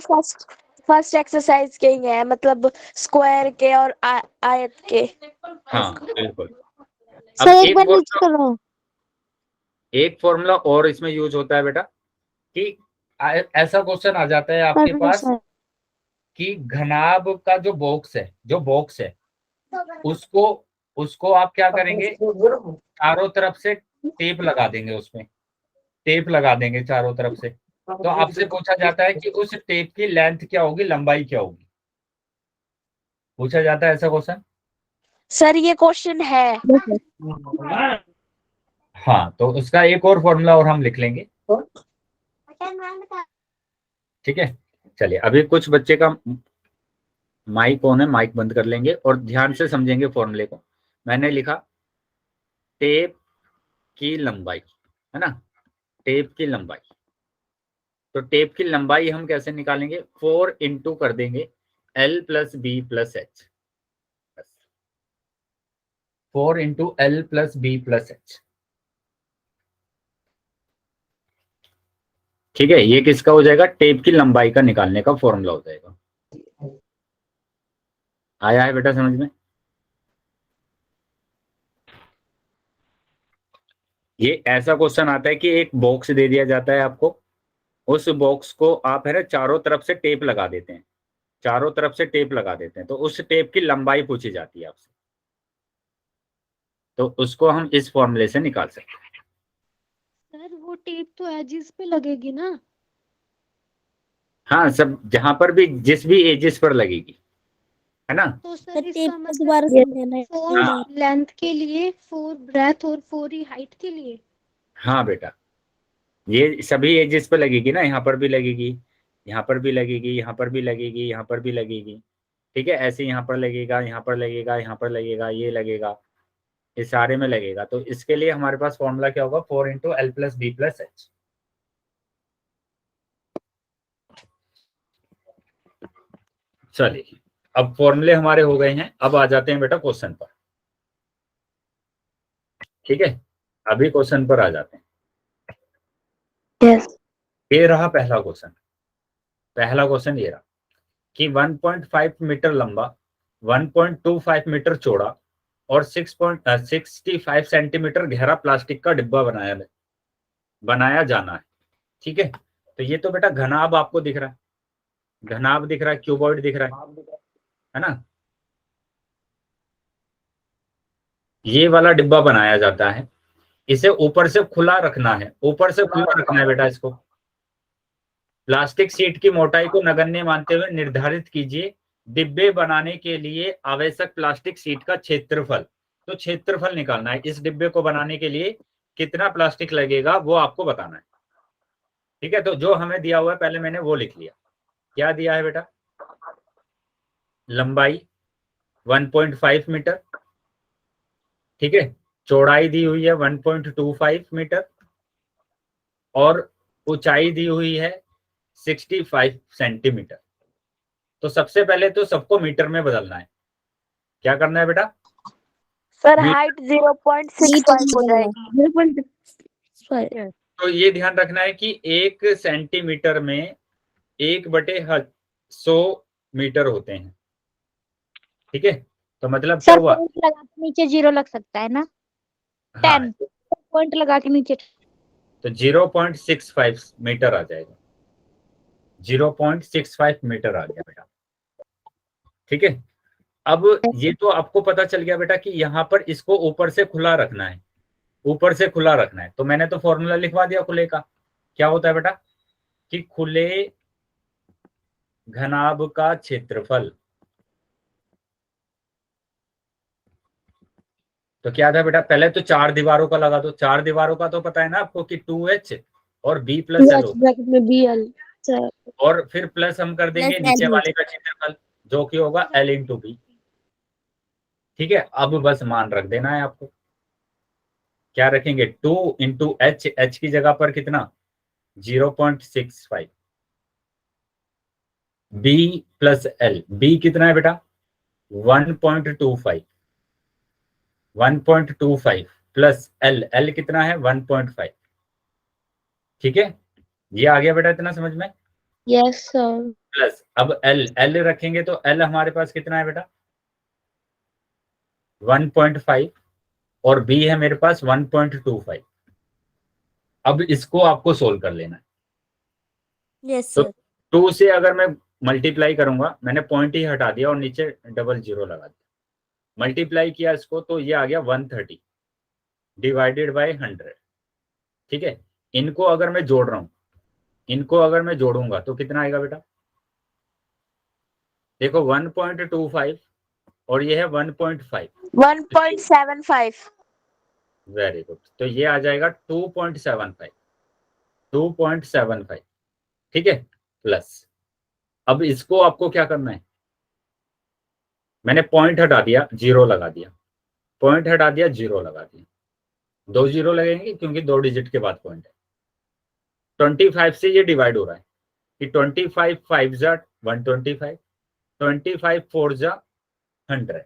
फर्स्ट एक्सरसाइज के ही हैं, मतलब स्क्वायर के और आयत के। हाँ बिल्कुल। अब सर एक बार नीचे करो। एक फॉर्मूला और इसमें यूज होता है बेटा, कि ऐसा क्वेश्चन आ जाता है आपके पास कि घनाभ का जो बॉक्स है उसको उसको आप क्या करेंगे, चारों तरफ से टेप लगा देंगे, उसमें टेप लगा देंगे चारों तरफ से। तो आपसे पूछा जाता है कि उस टेप की लेंथ क्या होगी, लंबाई क्या होगी, पूछा जाता है ऐसा क्वेश्चन। सर ये क्वेश्चन है। हाँ, तो उसका एक और फॉर्मूला और हम लिख लेंगे, ठीक है, चलिए अभी कुछ बच्चे का माइक ऑन है, माइक बंद कर लेंगे और ध्यान से समझेंगे फॉर्मूले को। मैंने लिखा टेप की लंबाई, है ना, टेप की लंबाई। तो टेप की लंबाई हम कैसे निकालेंगे, 4 इंटू कर देंगे L plus B plus H, 4 into L plus B plus H. ठीक है, ये किसका हो जाएगा, टेप की लंबाई का निकालने का फॉर्मूला हो जाएगा। आया है बेटा समझ में? ये ऐसा क्वेश्चन आता है कि एक बॉक्स दे दिया जाता है आपको, उस बॉक्स को आप है ना चारों तरफ से टेप लगा देते हैं, चारों तरफ से टेप लगा देते हैं, तो उस टेप की लंबाई पूछी जाती है आपसे, तो उसको हम इस फॉर्मूले से निकाल सकते हैं। सर वो टेप तो एजिस पे लगेगी ना? हाँ, सब जहां पर भी जिस भी एजिस पर लगेगी, है ना। तो सर इसका मतलब 4 लेंथ के लिए, 4 ब्रेथ और 4 ही हाइट के लिए। हाँ बेटा, ये सभी एजिस पर लगेगी ना, यहाँ पर भी लगेगी, यहाँ पर भी लगेगी, यहाँ पर भी लगेगी, यहाँ पर भी लगेगी। ठीक है, ऐसे यहाँ पर लगेगा, यहाँ पर लगेगा, यहाँ पर लगेगा, ये लगेगा, इस सारे में लगेगा। तो इसके लिए हमारे पास फॉर्मूला क्या होगा, 4 into L plus B plus H. चलिए, अब फॉर्मूले हमारे हो गए हैं, अब आ जाते हैं बेटा क्वेश्चन पर। ठीक है, अभी क्वेश्चन पर आ जाते हैं। यस ये रहा पहला क्वेश्चन। पहला क्वेश्चन ये रहा कि 1.5 मीटर लंबा, 1.25 मीटर चौड़ा और 6.65 सेंटीमीटर गहरा प्लास्टिक का डिब्बा बनाया जाना है। ठीक है, तो ये तो बेटा घनाभ आपको दिख रहा है, घनाभ दिख रहा है, क्यूबॉइड दिख रहा है ना। ये वाला डिब्बा बनाया जाता है, इसे ऊपर से खुला रखना है, ऊपर से खुला रखना है बेटा इसको। प्लास्टिक शीट की मोटाई को नगण्य मानते हुए निर्धारित कीजिए डिब्बे बनाने के लिए आवश्यक प्लास्टिक शीट का क्षेत्रफल। तो क्षेत्रफल निकालना है, इस डिब्बे को बनाने के लिए कितना प्लास्टिक लगेगा वो आपको बताना है। ठीक है, तो जो हमें दिया हुआ है पहले मैंने वो लिख लिया। क्या दिया है बेटा, लंबाई 1.5 मीटर, ठीक है, चौड़ाई दी हुई है 1.25 मीटर और ऊंचाई दी हुई है 65 सेंटीमीटर। तो सबसे पहले तो सबको मीटर में बदलना है। क्या करना है बेटा, सर हाइट 0.65 हो जाएगी। तो ये ध्यान रखना है कि 1 सेंटीमीटर में 1/100 मीटर होते हैं। ठीक है, तो मतलब क्या सर हुआ, पॉइंट लगा के नीचे 0 लग सकता है ना? हाँ, 10 पॉइंट लगा के नीचे। तो 0.65 मीटर आ जाएगा, 0.65 मीटर आ गया बेटा। ठीक है, अब ये तो आपको पता चल गया बेटा कि यहाँ पर इसको ऊपर से खुला रखना है, ऊपर से खुला रखना है। तो मैंने तो फॉर्मूला लिखवा दिया खुले का। क्या होता है बेटा कि खुले घनाभ का क्षेत्रफल, तो क्या था बेटा, पहले तो 4 दीवारों का लगा दो। 4 दीवारों का तो पता है ना आपको कि 2h और b प्लस एल ब्रैकेट में BL सर। और फिर प्लस हम कर देंगे नीचे वाले का क्षेत्रफल जो कि होगा L इंटू बी। ठीक है, अब बस मान रख देना है आपको। क्या रखेंगे, 2 इंटू एच, एच की जगह पर कितना 0.65, बी प्लस एल, बी कितना है बेटा 1.25, 1.25 प्लस एल, एल कितना है 1.5। ठीक है, ये आ गया बेटा इतना समझ में। Yes sir. प्लस अब एल, एल रखेंगे तो एल हमारे पास कितना है बेटा 1.5 और बी है मेरे पास 1.25। अब इसको आपको सोल्व कर लेना है। यस तो सर। 2 से अगर मैं मल्टीप्लाई करूंगा, मैंने पॉइंट ही हटा दिया और नीचे डबल जीरो लगा दिया, मल्टीप्लाई किया इसको तो ये आ गया 130 डिवाइडेड बाय 100। ठीक है, इनको अगर मैं जोड़ रहा हूं, इनको अगर मैं जोड़ूंगा तो कितना आएगा बेटा, देखो 1.25 और ये है 1.5, 1.75। वेरी गुड, तो ये आ जाएगा 2.75, 2.75। ठीक है, प्लस। अब इसको आपको क्या करना है, मैंने पॉइंट हटा दिया, जीरो लगा दिया, पॉइंट हटा दिया, जीरो लगा दिया, 2 जीरो लगेंगे क्योंकि 2 डिजिट के बाद पॉइंट है। 25 से ये डिवाइड हो रहा है कि 25 5 जा 125, 25 4 जा 100।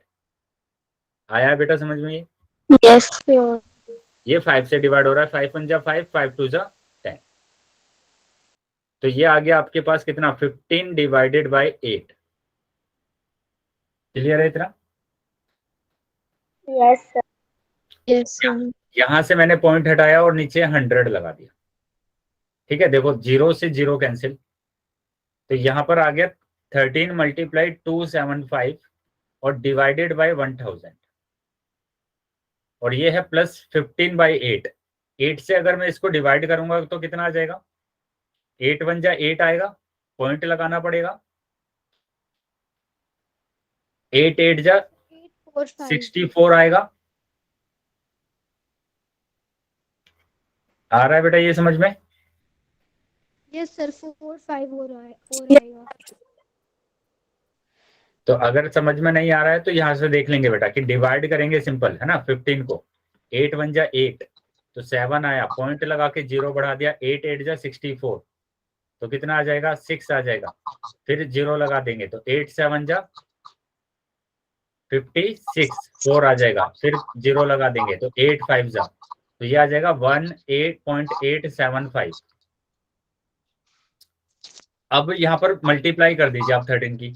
आया है बेटा समझ में ये? यस ये 5 से डिवाइड हो रहा है, 5 1 जा 5, 5 2 जा 10। तो ये आ गया आपके पास कितना, 15 डिवाइडेड बाय 8। क्लियर है इतना? Yes sir. यस यहां से मैंने पॉइंट हटाया और नीचे 100 लगा दिया। ठीक है, देखो जीरो से जीरो कैंसिल, तो यहां पर आ गया 13 मल्टीप्लाई 275 और डिवाइडेड बाय 1000, और ये है प्लस 15 बाई 8। 8 से अगर मैं इसको डिवाइड करूंगा तो कितना आ जाएगा, 8 1 जा 8 आएगा, पॉइंट लगाना पड़ेगा, 8 8 जा 64 आएगा। आ रहा है बेटा ये समझ में? यस सर, 4 5 हो रहा है और आएगा। तो अगर समझ में नहीं आ रहा है तो यहां से देख लेंगे बेटा कि डिवाइड करेंगे, सिंपल है ना, 15 को, 8 1 जा 8, तो 7 आया, पॉइंट लगा के जीरो बढ़ा दिया, 8 8 जा 64, तो कितना आ जाएगा, 6 आ जाएगा, फिर जीरो लगा देंगे तो 8 7 जा 56, 4 आ जाएगा, फिर जीरो लगा देंगे तो 8 5 जा, तो ये आ जाएगा 18.875। अब यहाँ पर मल्टीप्लाई कर दीजिए आप 13 की,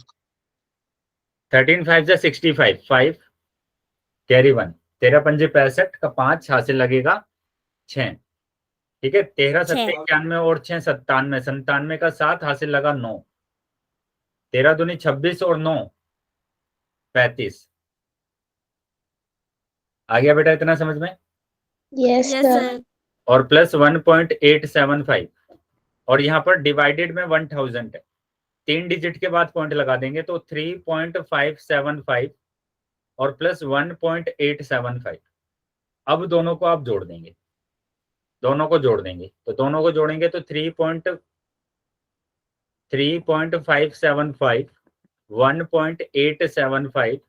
13 5 जा 65, 5 कैरी 1, 13 पंजे 65 का 5 हासिल लगेगा 6। ठीक है, 13 7 91 और 6 97, 97 का 7 हासिल लगा 9, 13 दूनी 26 और 9 35। आ गया बेटा इतना समझ में? Yes sir. और प्लस 1.875, और यहाँ पर डिवाइडेड में 1000 है, 3 डिजिट के बाद पॉइंट लगा देंगे तो 3.575 और प्लस 1.875। अब दोनों को आप जोड़ देंगे, दोनों को जोड़ देंगे, तो दोनों को जोड़ेंगे तो 3.575 1.875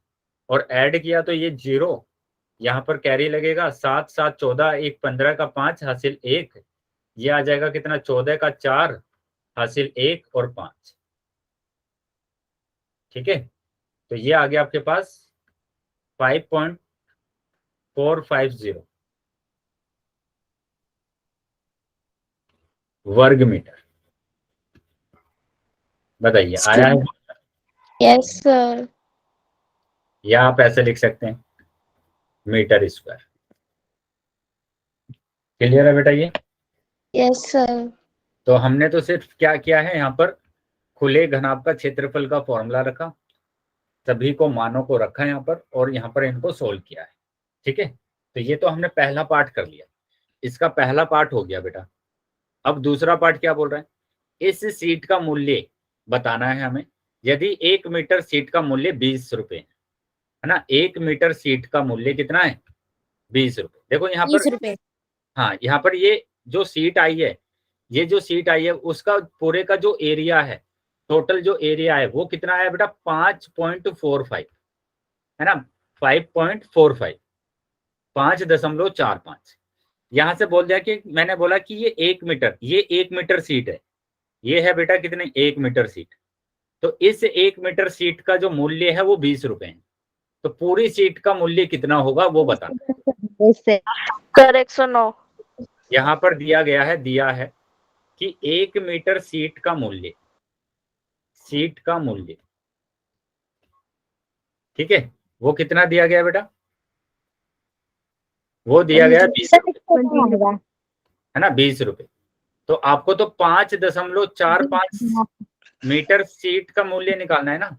और ऐड किया तो ये जीरो, यहाँ पर कैरी लगेगा, 7 7 14, 1 15 का 5 हासिल 1, ये आ जाएगा कितना, 14 का 4 हासिल 1 और 5। ठीक है, तो ये आ गया आपके पास 5.450 वर्ग मीटर। बताइए आया है? Yes sir. या आप ऐसे लिख सकते हैं, मीटर स्क्वायर। क्लियर है बेटा ये? Yes sir. तो हमने तो सिर्फ क्या किया है, यहाँ पर खुले घनाभ का क्षेत्रफल का फॉर्मूला रखा, सभी को मानों को रखा यहाँ पर, और यहाँ पर इनको सोल्व किया है। ठीक है, तो ये तो हमने पहला पार्ट कर लिया, इसका पहला पार्ट हो गया बेटा। अब दूसरा पार्ट क्या बोल रहा है, इस सीट का मूल्य बताना है हमें। यदि 1 मीटर सीट का मूल्य 20 रुपए है ना, 1 मीटर सीट का मूल्य कितना है, 20 रुपए। देखो यहाँ पर 20 रुपए। हाँ, यहाँ पर ये जो सीट आई है, ये जो सीट आई है उसका पूरे का जो एरिया है, टोटल जो एरिया है वो कितना है बेटा, 5.45 है ना, 5.45, 5.45। यहां से बोल दिया कि मैंने बोला कि ये 1 मीटर, ये 1 मीटर सीट है, ये है बेटा कितने, 1 मीटर सीट। तो इस 1 मीटर सीट का जो मूल्य है वो 20 रुपए है, तो पूरी सीट का मूल्य कितना होगा वो बताना। सर 109। यहाँ पर दिया गया है, दिया है कि 1 मीटर सीट का मूल्य, सीट का मूल्य, ठीक है, वो कितना दिया गया बेटा, वो दिया गया 20 रुपए है ना, 20 रुपए। तो आपको तो 5.45 मीटर सीट का मूल्य निकालना है ना।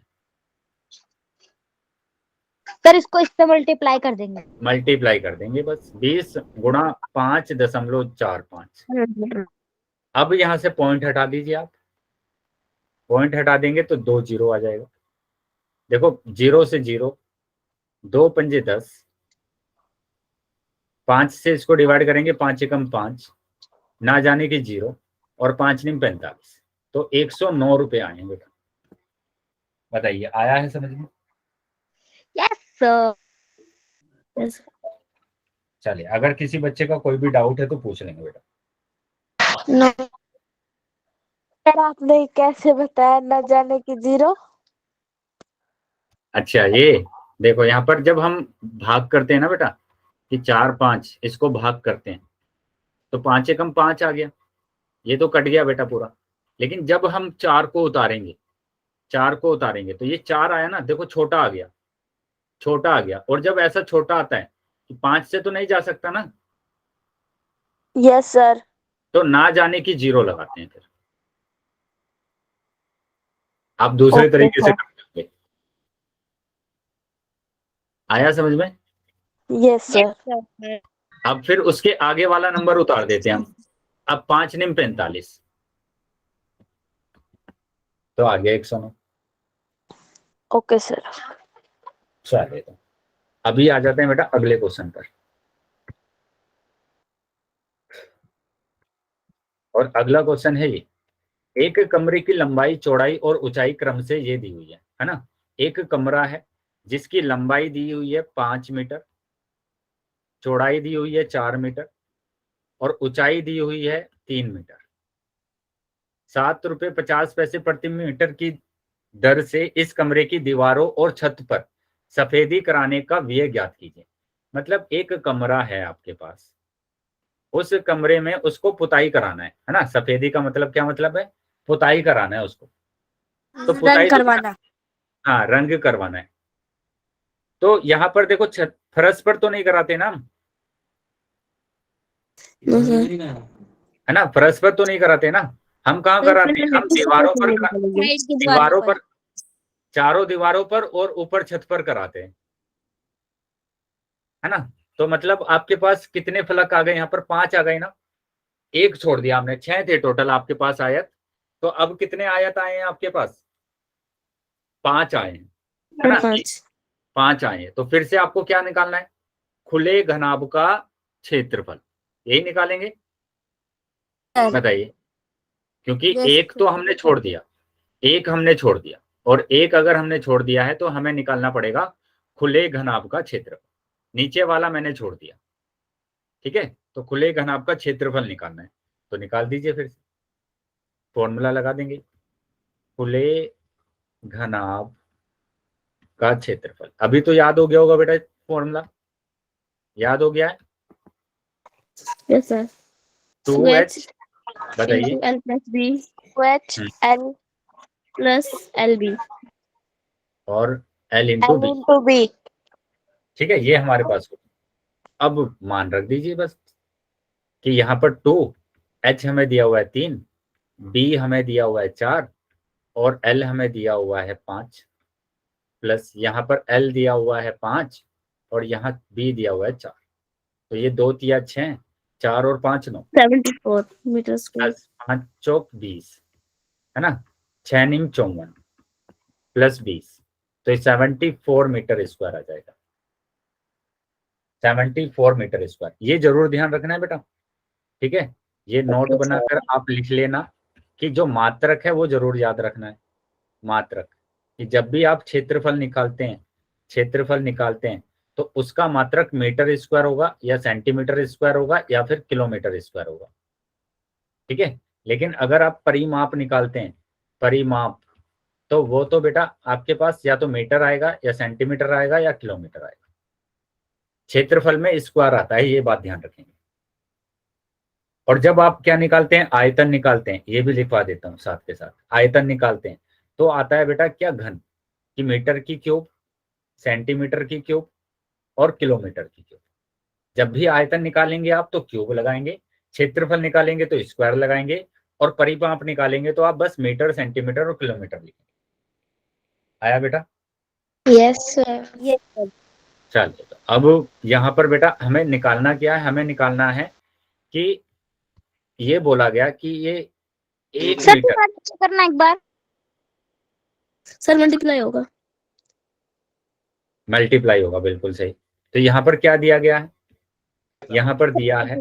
सर इसको इससे मल्टीप्लाई कर देंगे। मल्टीप्लाई कर देंगे बस, 20 गुणा 5.45। अब यहां से पॉइंट हटा दीजिए आप, पॉइंट हटा देंगे तो 2 जीरो आ जाएगा। देखो जीरो से जीरो, 2 पंजे 10, 5 से इसको डिवाइड करेंगे, 5 एकम 5, ना जाने की जीरो, और 5 निम 45। तो 109 रुपए आए हैं बेटा। बताइए आया है समझ में? Yes sir. चलिए, अगर किसी बच्चे का कोई भी डाउट है तो पूछ लेंगे बेटा। सर आपने कैसे बताया न जाने की 0? अच्छा, ये देखो यहाँ पर जब हम भाग करते हैं ना बेटा कि 4 5 इसको भाग करते हैं तो 5 एकम 5 आ गया, ये तो कट गया बेटा पूरा। लेकिन जब हम 4 को उतारेंगे, 4 को उतारेंगे तो ये 4 आया ना, देखो छोटा आ गया, छोटा आ गया। और जब ऐसा छोटा आता है तो 5 से तो नहीं जा सकता ना, यस सर। तो ना जाने की 0 लगाते हैं। फिर आप दूसरे ओके तरीके से सर। कर सकते हैं। आया समझ में? Yes sir. अब फिर उसके आगे वाला नंबर उतार देते हैं हम। अब 5 निम 45 तो आ गया 109। Okay sir. चलिए, तो अभी आ जाते हैं बेटा अगले क्वेश्चन पर। और अगला क्वेश्चन है ये, एक कमरे की लंबाई चौड़ाई और ऊंचाई क्रम से ये दी हुई है ना। एक कमरा है जिसकी लंबाई दी हुई है 5 मीटर, चौड़ाई दी हुई है 4 मीटर और ऊंचाई दी हुई है 3 मीटर। 7.50 रुपये प्रति मीटर की दर से इस कमरे की दीवारों और छत पर सफेदी कराने का व्यय ज्ञात कीजिए। मतलब एक कमरा है आपके पास, उस कमरे में उसको पुताई कराना है ना। सफेदी का मतलब क्या मतलब है? पुताई कराना है उसको। तो पुताई रंग करवाना। हाँ, रंग करवाना है। तो यहाँ पर देखो छत फर्श पर तो नहीं कराते ना हम, है ना। फर्श पर तो नहीं कराते ना, हम कहाँ कराते हैं? हम दीवारों पर दीवारों पर, चारों दीवारों पर और ऊपर छत पर कराते हैं, है ना। तो मतलब आपके पास कितने फलक आ गए? यहाँ पर 5 आ गए ना, एक छोड़ दिया हमने, 6 थे टोटल आपके पास आयत। तो अब कितने आयत आए हैं आपके पास? 5 आए हैं, है ना। 5 आए हैं। तो फिर से आपको क्या निकालना है? खुले घनाभ का क्षेत्रफल, यही निकालेंगे। बताइए, क्योंकि एक तो हमने छोड़ दिया, एक हमने छोड़ दिया, और एक अगर हमने छोड़ दिया है तो हमें निकालना पड़ेगा खुले घनाभ का क्षेत्रफल। नीचे वाला मैंने छोड़ दिया, ठीक है। तो खुले घनाभ का क्षेत्रफल निकालना है, तो निकाल दीजिए। फिर से फॉर्मूला लगा देंगे, खुले घनाभ का क्षेत्रफल। अभी तो याद हो गया होगा बेटा, फॉर्मूला याद हो गया है? Yes sir. 2h, बताइए। L plus B OH L plus LB और L into L B, into B। ठीक है। ये हमारे पास हो। अब मान रख दीजिए बस कि यहाँ पर 2, H हमें दिया हुआ है 3, B हमें दिया हुआ है 4 और L हमें दिया हुआ है 5, प्लस यहाँ पर L दिया हुआ है 5 और यहाँ B दिया हुआ है 4। तो ये 2 तिया 6, 4 और 5 9, 74 मीटर स्क्वायर। प्लस 5 चौक 20, है ना। 6 निम 54 प्लस 20, तो 74 मीटर स्क्वायर आ जाएगा। 74 मीटर स्क्वायर, ये जरूर ध्यान रखना है बेटा, ठीक है। ये नोट बनाकर आप लिख लेना कि जो मात्रक है वो जरूर याद रखना है। मात्रक, कि जब भी आप क्षेत्रफल निकालते हैं, क्षेत्रफल निकालते हैं तो उसका मात्रक मीटर स्क्वायर होगा या सेंटीमीटर स्क्वायर होगा या फिर किलोमीटर स्क्वायर होगा, ठीक है। लेकिन अगर आप परिमाप निकालते हैं, परिमाप, तो वो तो बेटा आपके पास या तो मीटर आएगा या सेंटीमीटर आएगा या किलोमीटर आएगा। क्षेत्रफल में स्क्वायर आता है, ये बात ध्यान रखेंगे। और जब आप क्या निकालते हैं? आयतन निकालते हैं, ये भी लिखवा देता हूं साथ के साथ। आयतन निकालते हैं तो आता है बेटा क्या? घन, कि मीटर की क्यूब, सेंटीमीटर की क्यूब और किलोमीटर की क्यूब। जब भी आयतन निकालेंगे आप तो क्यूब लगाएंगे, क्षेत्रफल निकालेंगे तो स्क्वायर लगाएंगे, और परिमाप निकालेंगे तो आप बस मीटर, सेंटीमीटर और किलोमीटर लिखेंगे। आया बेटा? Yes sir. चलिए, तो अब यहाँ पर बेटा हमें निकालना क्या है? हमें निकालना है कि ये बोला गया कि ये 1 सर मीटर, करना एक बार। सर मल्टीप्लाई होगा। मल्टीप्लाई होगा, बिल्कुल सही। तो यहाँ पर क्या दिया गया है? यहाँ पर दिया है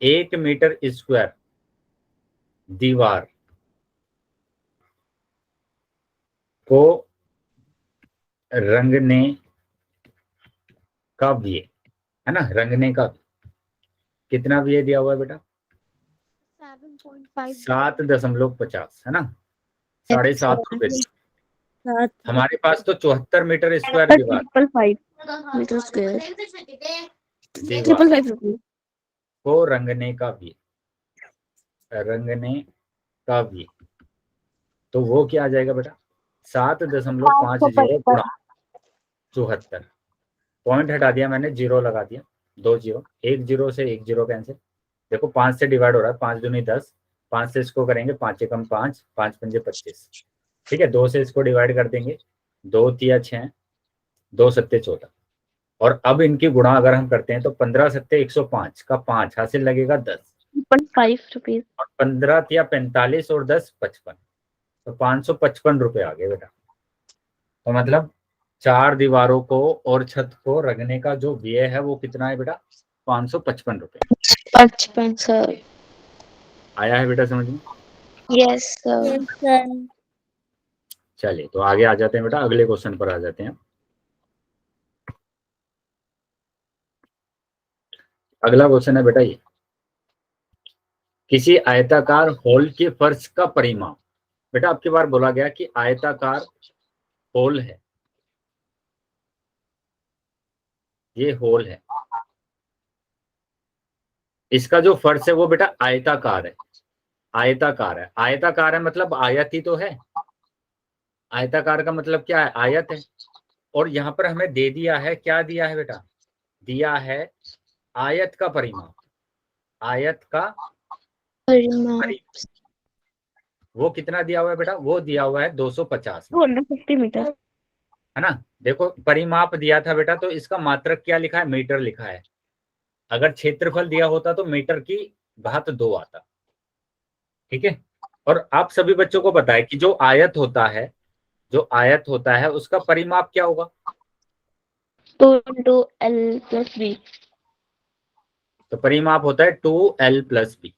1 मीटर स्क्वायर दीवार को रंगने का व्यय है ना, रंगने का कितना व्यय दिया हुआ है बेटा? 7.50 है ना, 7.5 रुपए। हमारे पास तो 74 मीटर स्क्वायर दीवार मीटर स्क्वायर दीवार 555 को रंगने का व्यय, रंगने का व्यय, तो वो क्या आ जाएगा बेटा? 7.50 गुणा 74। पॉइंट हटा दिया मैंने, जीरो लगा दिया, 2 जीरो, 1 जीरो से 1 जीरो कैंसिल। देखो 5 से डिवाइड हो रहा है, 5 दूनी 10, 5 से इसको करेंगे 5 एकम 5, 5 पंजे 25, ठीक है। 2 से इसको डिवाइड कर देंगे, 2 तिया 6, 2 सत्ते 14, और अब इनकी गुणा अगर हम करते हैं तो 15 सत्ते 105 का 5 हासिल लगेगा 10, 5 रुपीज, और 15 तिया 45 और 10 55, तो 555 रुपए आ गए बेटा। तो मतलब 4 दीवारों को और छत को रंगने का जो व्यय है वो कितना है बेटा? 555 रुपए। 55 सर। आया है बेटा समझ में? Yes sir. चलिए तो आगे आ जाते हैं बेटा, अगले क्वेश्चन पर आ जाते हैं। अगला क्वेश्चन है बेटा ये, किसी आयताकार होल के फर्श का परिमाप। बेटा आपकी बार बोला गया कि आयताकार होल है, ये होल है, इसका जो फर्श है वो बेटा आयताकार है। आयताकार है, आयताकार है मतलब आयत ही तो है। आयताकार का मतलब क्या है? आयत है। और यहाँ पर हमें दे दिया है, क्या दिया है बेटा? दिया है आयत का परिमाप, आयत का परिमाप। वो कितना दिया हुआ है बेटा? वो दिया हुआ है 250 मीटर, है ना। देखो परिमाप दिया था बेटा, तो इसका मात्रक क्या लिखा है? मीटर लिखा है। अगर क्षेत्रफल दिया होता तो मीटर की घात 2 आता, ठीक है। और आप सभी बच्चों को पता है कि जो आयत होता है, जो आयत होता है उसका परिमाप क्या होगा? 2L+B। तो परिमाप होता है 2L+B,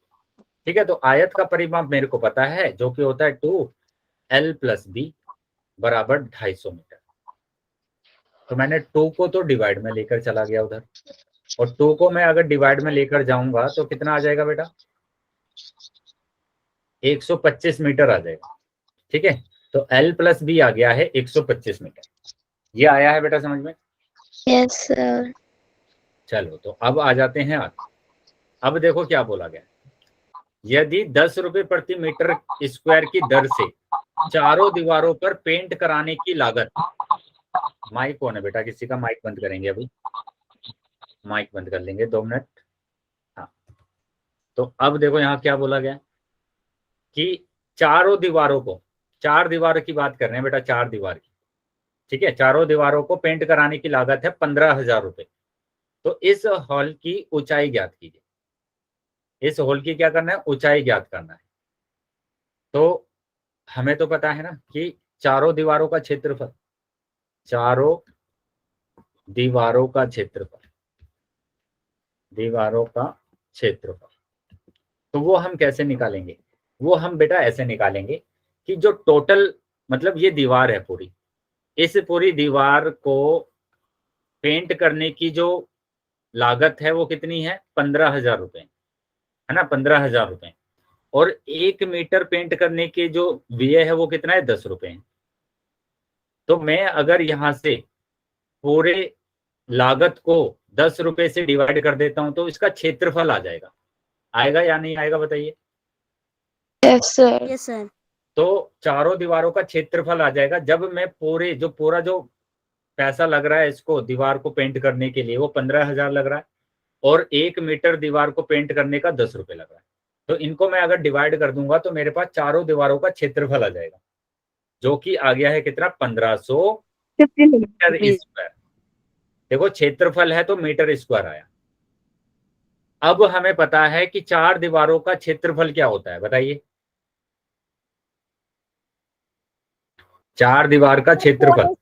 ठीक है। तो आयत का परिमाप मेरे को पता है, जो कि होता है 2L+B बराबर 250 मीटर। तो मैंने 2 को तो डिवाइड में लेकर चला गया उधर, और 2 को मैं अगर डिवाइड में लेकर जाऊंगा तो कितना आ जाएगा बेटा? 125 मीटर आ जाएगा, ठीक है। तो L+B आ गया है 125 मीटर। ये आया है बेटा समझ में? Yes sir. चलो तो अब आ जाते हैं आगे। अब देखो क्या बोला गया, यदि 10 रुपए प्रति मीटर स्क्वायर की दर से चारों दीवारों पर पेंट कराने की लागत। माइक कौन है बेटा? किसी का माइक बंद करेंगे, अभी माइक बंद कर लेंगे, 2 मिनट। हाँ, तो अब देखो यहाँ क्या बोला गया कि चारों दीवारों को, 4 दीवारों की बात कर रहे हैं बेटा, 4 दीवार की, ठीक है। चारों दीवारों को पेंट कराने की लागत है 15,000 रुपए। तो इस हॉल की ऊंचाई ज्ञात कीजिए। इस हॉल की क्या करना है? ऊंचाई ज्ञात करना है। तो हमें तो पता है ना कि चारों दीवारों का क्षेत्रफल, चारों दीवारों का क्षेत्रफल, दीवारों का क्षेत्रफल, तो वो हम कैसे निकालेंगे? वो हम बेटा ऐसे निकालेंगे कि जो टोटल, मतलब ये दीवार है पूरी, इस पूरी दीवार को पेंट करने की जो लागत है वो कितनी है? 15,000 रुपए, है ना, 15,000 रुपए। और 1 मीटर पेंट करने के जो व्यय है वो कितना है? 10 रुपए। तो मैं अगर यहाँ से पूरे लागत को 10 रुपए से डिवाइड कर देता हूं तो इसका क्षेत्रफल आ जाएगा। आएगा या नहीं आएगा बताइए? Yes sir. Yes sir. तो चारों दीवारों का क्षेत्रफल आ जाएगा। जब मैं पूरा जो पैसा लग रहा है इसको दीवार को पेंट करने के लिए, वो 15,000 लग रहा है, और 1 मीटर दीवार को पेंट करने का 10 रुपए लग रहा है। तो इनको मैं अगर डिवाइड कर दूंगा तो मेरे पास चारों दीवारों का क्षेत्रफल आ जाएगा, जो कि आ गया है कितना? 1500 मीटर स्क्वायर। देखो क्षेत्रफल है तो मीटर स्क्वायर आया। अब हमें पता है कि 4 दीवारों का क्षेत्रफल क्या होता है, बताइए? 4 दीवार का क्षेत्रफल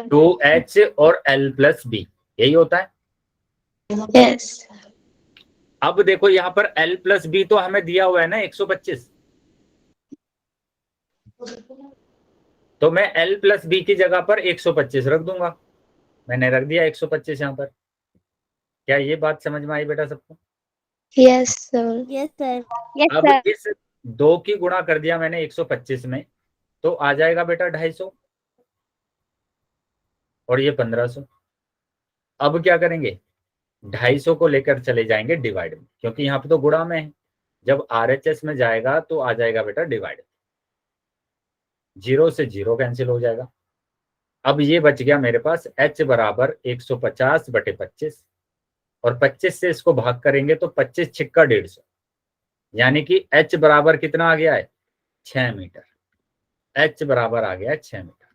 2H और L+B, यही होता है। यस। अब देखो यहाँ पर L+B तो हमें दिया हुआ है ना 125, तो मैं L प्लस बी की जगह पर 125 रख दूंगा। मैंने रख दिया 125 यहाँ पर। क्या ये बात समझ में आई बेटा सबको? Yes sir. Yes sir. अब इस 2 की गुणा कर दिया मैंने 125 में, तो आ जाएगा बेटा 250 और ये 1500। अब क्या करेंगे, 250 को लेकर चले जाएंगे डिवाइड में, क्योंकि यहाँ पे तो गुणा में है। जब RHS में जाएगा तो आ जाएगा बेटा डिवाइड, 0 से 0 कैंसिल हो जाएगा। अब ये बच गया मेरे पास H बराबर 150/25, और 25 से इसको भाग करेंगे तो 25 छिक्का 150, यानी कि H बराबर कितना आ गया है, 6 मीटर। H बराबर आ गया है 6 मीटर।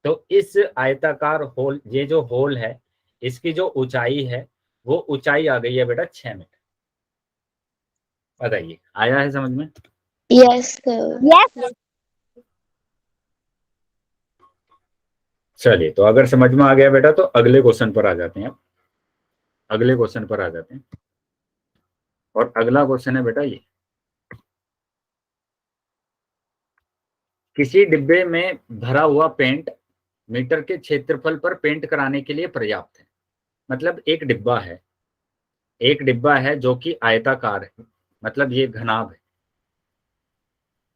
तो इस आयताकार होल, ये जो होल है, इसकी जो ऊंचाई है वो ऊंचाई आ गई है बेटा 6 मीटर। बताइए आया है समझ में? Yes sir. यस। चलिए, तो अगर समझ में आ गया बेटा तो अगले क्वेश्चन पर आ जाते हैं। अब अगले क्वेश्चन पर आ जाते हैं, और अगला क्वेश्चन है बेटा ये, किसी डिब्बे में भरा हुआ पेंट मीटर के क्षेत्रफल पर पेंट कराने के लिए पर्याप्त है। मतलब एक डिब्बा है जो कि आयताकार है, मतलब ये घनाभ है,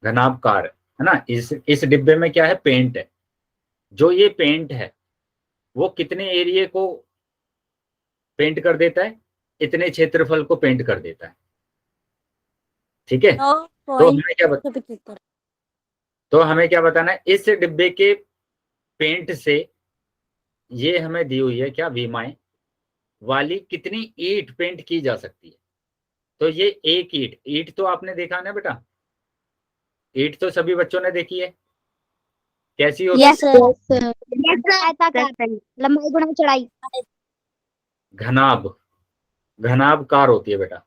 घनाभकार है ना। इस डिब्बे में क्या है, पेंट है। जो ये पेंट है वो कितने एरिया को पेंट कर देता है, इतने क्षेत्रफल को पेंट कर देता है। ठीक है, तो हमें क्या बताना है, इस डिब्बे के पेंट से ये हमें दी हुई है क्या, विमाएं वाली कितनी ईंट पेंट की जा सकती है। तो ये एक ईंट तो आपने देखा ना बेटा, ईंट तो सभी बच्चों ने देखी है, कैसी होती है? Yes sir. लंबाई गुणा चौड़ाई। घनाभकार होती है बेटा।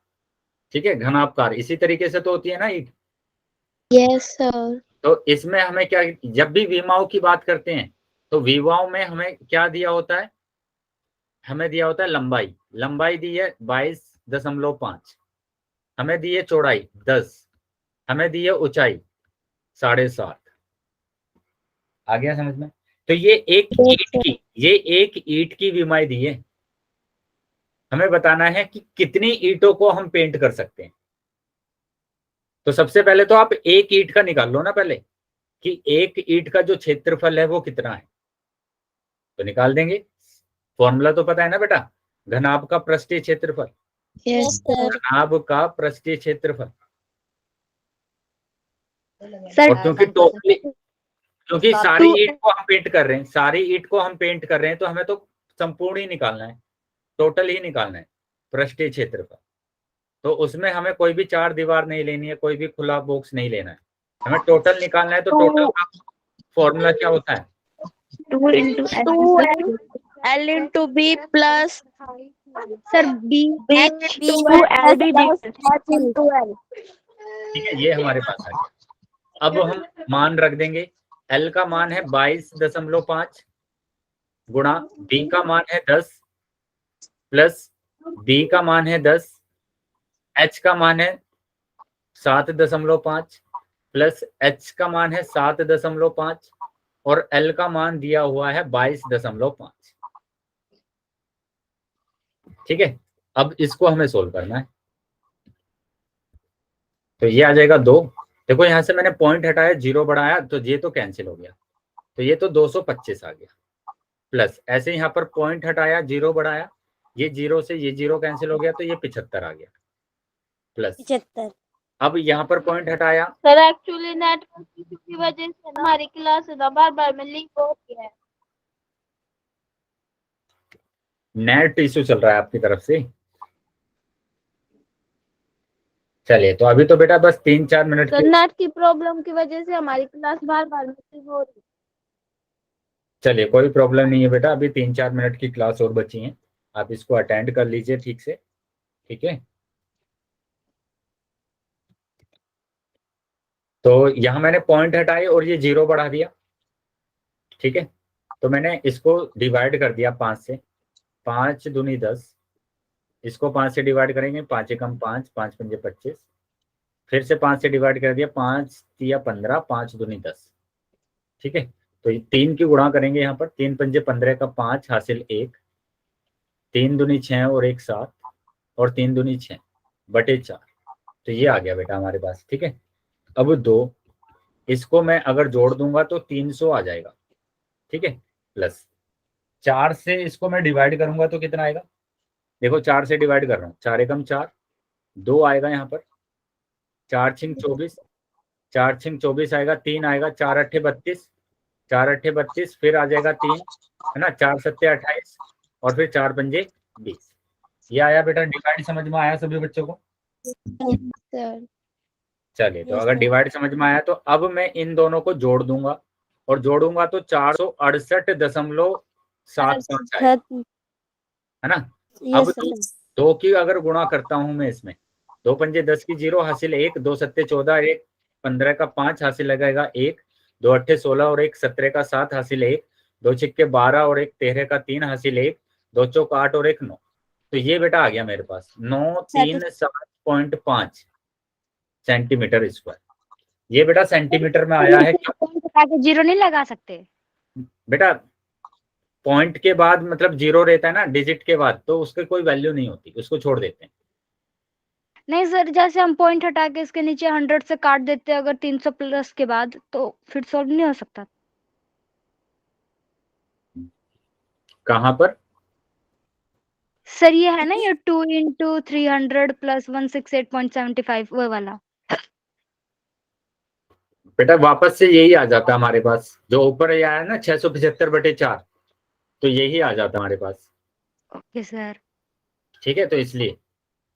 ठीक है, घनाभकार इसी तरीके से तो होती है ना ईंट। Yes sir. तो इसमें हमें क्या, जब भी विमाओं की बात करते हैं तो विमाओं में हमें क्या दिया होता है, हमें दिया होता है लंबाई दी है 22.5, हमें दी है चौड़ाई 10, हमें दी है ऊंचाई 7.5। आ गया समझ में? तो ये एक ईंट की विमाई दी है। हमें बताना है कि कितनी ईंटों को हम पेंट कर सकते हैं। तो सबसे पहले तो आप एक ईंट का निकाल लो ना पहले, कि एक ईंट का जो क्षेत्रफल है वो कितना है। तो निकाल देंगे, फॉर्मूला तो पता है ना बेटा, घनाभ का पृष्ठीय क्षेत्रफल। Yes sir. घनाभ का पृष्ठीय क्षेत्रफल। सर और क्योंकि सारी ईंट को हम पेंट कर रहे हैं, तो हमें तो संपूर्ण ही निकालना है, टोटल ही निकालना है पृष्ठीय क्षेत्रफल। तो उसमें हमें कोई भी चार दीवार नहीं लेनी है, कोई भी खुला बॉक्स नहीं लेना है, हमें टोटल निकालना है। तो टोटल का फॉर्मूला क्या होता है, 2 L into B plus sir B H B 2 L B H into L। ठीक है, ये हमारे पास आ गया। अब हम मान रख देंगे, L का मान है 22.5 गुणा B का मान है 10 प्लस B का मान है 10, H का मान है 7.5 प्लस H का मान है 7.5 और L का मान दिया हुआ है 22.5। ठीक है, अब इसको हमें सोल्व करना है। तो ये आ जाएगा 2। देखो यहां से मैंने पॉइंट हटाया, 0 बढ़ाया, तो ये तो कैंसिल हो गया, तो ये तो 225 आ गया। प्लस ऐसे यहाँ पर पॉइंट हटाया, 0 बढ़ाया, ये 0 से ये 0 कैंसिल हो गया, तो ये 75 आ गया। प्लस 75। अब यहाँ पर पॉइंट हटाया, सर एक्चुअली नेटवर्क की वजह से हमारी क्लास ना बार-बार में लीक हो रही है। नेट इशू चल रहा है आपकी तरफ से। चलिए, तो अभी तो बेटा बस 3-4 मिनट सर नेट की प्रॉब्लम की वजह से हमारी क्लास बार-बार में लीक हो रही है। चलिए, कोई प्रॉब्लम नहीं है बेटा, अभी 3-4 मिनट की क्लास और बची है, आप इसको अटेंड कर लीजिए ठीक से। ठीक है, तो यहाँ मैंने पॉइंट हटाए और ये 0 बढ़ा दिया। ठीक है, तो मैंने इसको डिवाइड कर दिया 5 से, 5 दूनी 10, इसको 5 से डिवाइड करेंगे, 5 एकम 5, 5 पंजे 25, फिर से 5 से डिवाइड कर दिया, 5 तिया 15, 5 दूनी 10, ठीक है, तो 3 की गुणा करेंगे यहाँ पर, 3 पंजे 15 का 5 हासिल 1, 3 दूनी 6 और 1 7, और 3 दूनी 6 बटे 4, तो ये आ गया बेटा हमारे पास। ठीक है, अब 2, इसको मैं अगर जोड़ दूंगा तो 300 आ जाएगा। ठीक है, प्लस 4 से इसको मैं डिवाइड करूंगा तो कितना आएगा, देखो 4 से डिवाइड कर रहा हूँ, 4 एकम 4, 2 आएगा यहाँ पर, 4 छिंग 24, 4 छिंग 24 आएगा, 3 आएगा, 4 अट्ठे 32, 4 अट्ठे 32, फिर आ जाएगा 3, है ना, 4 सत्ते 28, और फिर 4 पंजे 20। ये आया बेटा, डिवाइड समझ में आया सभी बच्चों को? सर चलिए, तो अगर डिवाइड समझ में आया तो अब मैं इन दोनों को जोड़ दूंगा, और जोड़ूंगा तो 468.75 आएगा, है ना। अब 2 की अगर गुणा करता हूं मैं इसमें, 2 पंजे 10 की 0 हासिल 1, 2 सत्ते 14, 1 15 का 5 हासिल लगेगा 1, 2 अट्ठे 16 और 1 17 का 7 हासिल 1, 2 छिक्के 12 और 1 13 का 3 हासिल 1, 2 चौक 8 और 1 9, तो ये बेटा आ गया मेरे पास 937.5 सेंटीमीटर स्क्वायर। ये बेटा सेंटीमीटर में आया है। क्यों जीरो नहीं लगा सकते बेटा पॉइंट के बाद मतलब जीरो रहता है ना डिजिट के बाद, तो उसकी कोई वैल्यू नहीं होती, उसको छोड़ देते हैं। नहीं सर, जैसे हम पॉइंट हटा के इसके नीचे 100 से काट देते हैं अगर 300 प्लस के बाद, तो फिर सॉल्व नहीं हो सकता। कहाँ पर सर ये है ना, ये 2 × 300 + 168.75 वो वाला। बेटा वापस से यही आ जाता हमारे पास, जो ऊपर ये आया ना 675/4, तो यही आ जाता हमारे पास। Okay sir. ठीक है, तो इसलिए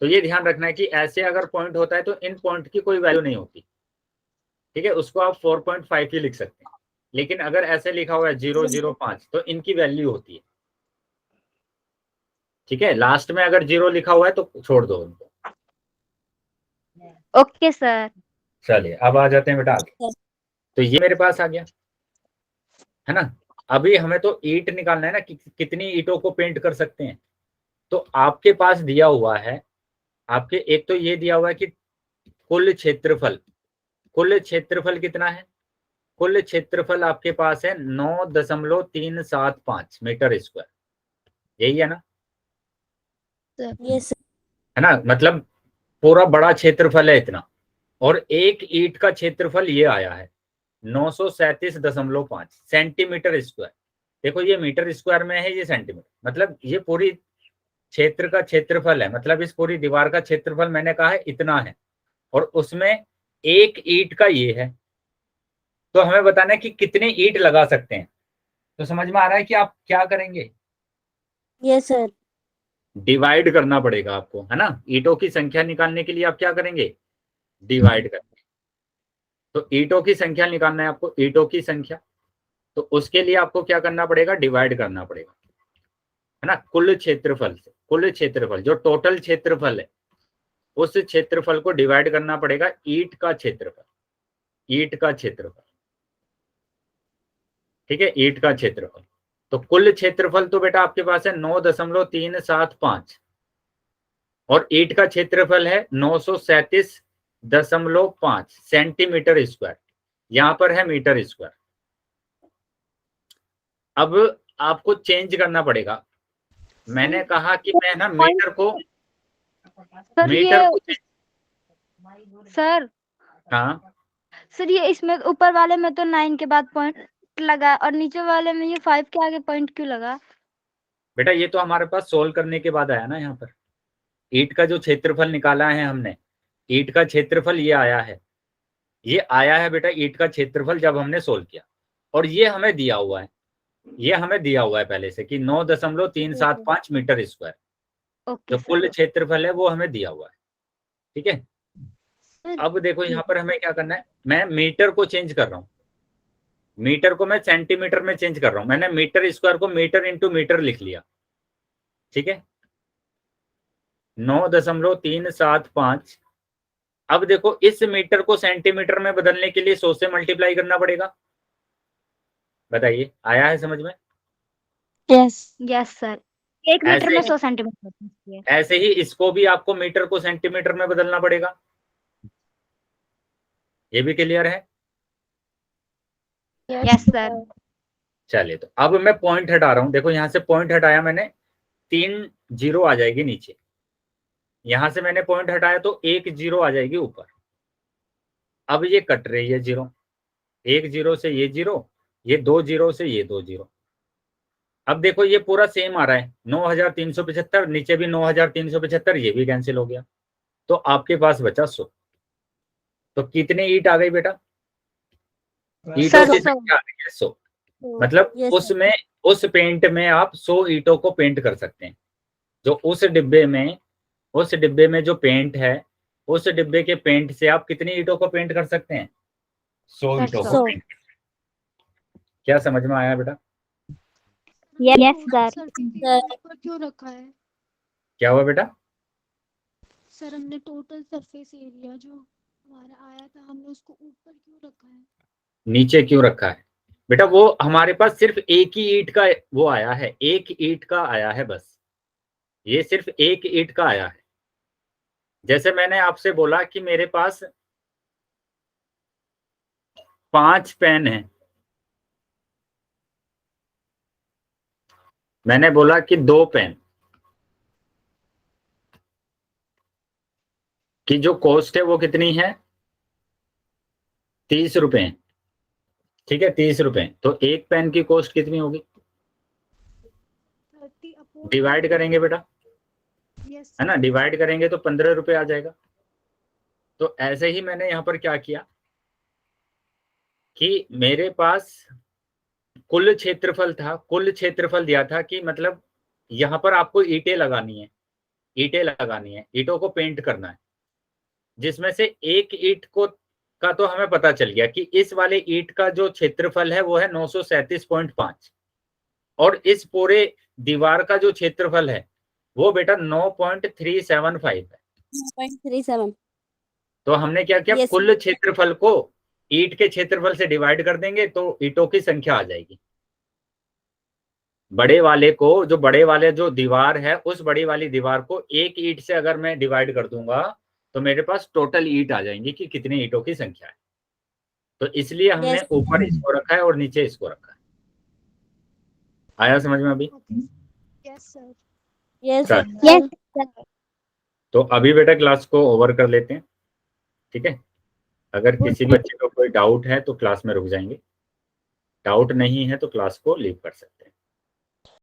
तो ये ध्यान रखना है कि ऐसे अगर पॉइंट होता है तो इन पॉइंट की कोई वैल्यू नहीं होती। ठीक है, उसको आप 4.5 ही लिख सकते हैं, लेकिन अगर ऐसे लिखा हुआ है 005 तो इनकी वैल्यू होती है। ठीक है, लास्ट में अगर 0 लिखा हुआ है तो छोड़ दो उनको। Okay sir. चलिए, अब आ जाते हैं बेटा आगे। तो ये मेरे पास आ गया, है ना। अभी हमें तो ईंट निकालना है ना कि कितनी ईंटों को पेंट कर सकते हैं। तो आपके पास दिया हुआ है, आपके एक तो ये दिया हुआ है कि कुल क्षेत्रफल, कुल क्षेत्रफल कितना है, कुल क्षेत्रफल आपके पास है 9.375 मीटर स्क्वायर, यही है ना, है ना, मतलब पूरा बड़ा क्षेत्रफल है इतना, और एक ईंट का क्षेत्रफल ये आया है 937.5 सेंटीमीटर स्क्वायर। देखो ये मीटर स्क्वायर में है, ये सेंटीमीटर, मतलब ये पूरी क्षेत्र का क्षेत्रफल है, मतलब इस पूरी दीवार का क्षेत्रफल मैंने कहा है इतना है, और उसमें एक ईंट का ये है। तो हमें बताना है कि कितने ईंट लगा सकते हैं। तो समझ में आ रहा है कि आप क्या करेंगे, यस सर। डिवाइड करना पड़ेगा आपको, है ना। ईंटों की संख्या निकालने के लिए आप क्या करेंगे, डिवाइड करेंगे। तो ईंटों की संख्या निकालना है आपको, ईंटों की संख्या, तो उसके लिए आपको क्या करना पड़ेगा, डिवाइड करना पड़ेगा, है ना, कुल क्षेत्रफल से। कुल क्षेत्रफल जो टोटल क्षेत्रफल है उस क्षेत्रफल को डिवाइड करना पड़ेगा ईंट का क्षेत्रफल, ईंट का क्षेत्रफल। ठीक है, ईंट का क्षेत्रफल। तो कुल क्षेत्रफल तो बेटा आपके पास है 9.375, और ईंट का क्षेत्रफल है 937.5 सेंटीमीटर स्क्वायर, यहां पर है मीटर स्क्वायर। अब आपको चेंज करना पड़ेगा। मैंने कहा कि मैं ना मीटर को सर हाँ सर ये इसमें ऊपर वाले में तो 9 के बाद पॉइंट लगा, और नीचे वाले में ये 5 के आगे पॉइंट क्यों लगा? बेटा ये तो हमारे पास सोल्व करने के बाद आया ना, यहाँ पर ईंट का जो क्षेत्रफल निकाला है हमने, ईंट का क्षेत्रफल ये आया है, ये आया है बेटा ईंट का क्षेत्रफल जब हमने सोल्व किया। और ये हमें दिया हुआ है, ये हमें दिया हुआ है पहले से कि 9.375 मीटर स्क्वायर, जो कुल क्षेत्रफल है वो हमें दिया हुआ है। ठीक है, अब देखो यहाँ पर हमें क्या करना है, मैं मीटर को चेंज कर रहा हूँ, मीटर को मैं सेंटीमीटर में चेंज कर रहा हूँ। मैंने मीटर स्क्वायर को मीटर इंटू मीटर लिख लिया। ठीक है, 9.375। अब देखो इस मीटर को सेंटीमीटर में बदलने के लिए 100 से मल्टीप्लाई करना पड़ेगा। बताइए, आया है समझ में? Yes yes sir. 1 मीटर में ऐसे 100 सेंटीमीटर होती है। ऐसे ही इसको भी आपको मीटर को सेंटीमीटर में बदलना पड़ेगा। ये भी क्लियर है? Yes sir. चलिए, तो अब मैं पॉइंट हटा रहा हूं। देखो यहाँ से पॉइंट हटाया मैंने, 3 जीरो आ जाएगी नीचे। यहां से मैंने पॉइंट हटाया तो 1 जीरो आ जाएगी ऊपर। अब ये कट रही है जीरो, 1 जीरो से ये जीरो, ये 2 जीरो से ये 2 जीरो। अब देखो ये पूरा सेम आ रहा है, 9375, नीचे भी 9375, ये भी कैंसिल हो गया। तो आपके पास बचा 100। तो कितने ईंट आ गई बेटा? ईंटों की संख्या आ गई है 100। मतलब उसमें, उस पेंट में आप 100 ईंटों को पेंट कर सकते हैं। जो उस डिब्बे में जो पेंट है, उस डिब्बे के पेंट से आप कितनी ईंटों को पेंट कर सकते हैं? 100 ईंटों को पेंट। क्या समझ में आया बेटा? Yes sir. ऊपर क्यों रखा है क्या हुआ बेटा? सर? हमने टोटल सरफेस एरिया जो हमारा आया था, हमने उसको ऊपर क्यों रखा है? नीचे क्यों रखा है बेटा? वो हमारे पास सिर्फ एक ही ईंट का वो आया है, एक ईंट का आया है बस। ये सिर्फ एक ईंट का आया है। जैसे मैंने आपसे बोला कि मेरे पास 5 पेन है, मैंने बोला कि 2 पेन की जो कॉस्ट है वो कितनी है? 30 रुपए। ठीक है, 30 रुपए। तो एक पेन की कॉस्ट कितनी होगी? 30 डिवाइड करेंगे बेटा, यस है ना? डिवाइड करेंगे तो 15 रुपए आ जाएगा। तो ऐसे ही मैंने यहाँ पर क्या किया कि मेरे पास कुल क्षेत्रफल था, कुल क्षेत्रफल दिया था कि मतलब यहाँ पर आपको ईंटें लगानी है, ईंटें लगानी है, ईंटों को पेंट करना है। जिसमें से एक ईंट को का तो हमें पता चल गया कि इस वाले ईंट का जो क्षेत्रफल है वो है 937.5, और इस पूरे दीवार का जो क्षेत्रफल है वो बेटा 9.375 है। 9.37। तो हमने क्या किया, Yes. कुल क्षेत्रफल को ईंट के क्षेत्रफल से डिवाइड कर देंगे तो ईंटों की संख्या आ जाएगी। बड़े वाले को, जो बड़े वाले जो दीवार है, उस बड़ी वाली दीवार को एक ईंट से अगर मैं डिवाइड कर दूंगा तो मेरे पास टोटल ईंट आ जाएंगी कि कितनी ईंटों की संख्या है। तो इसलिए हमने Yes. ऊपर इसको रखा है और नीचे इसको रखा है। आया समझ में अभी? Yes sir. Yes. चल, यस सर। तो अभी बेटा क्लास को ओवर कर लेते हैं, ठीक है? अगर किसी बच्चे को कोई डाउट है तो क्लास में रुक जाएंगे, डाउट नहीं है तो क्लास को लीव कर सकते हैं।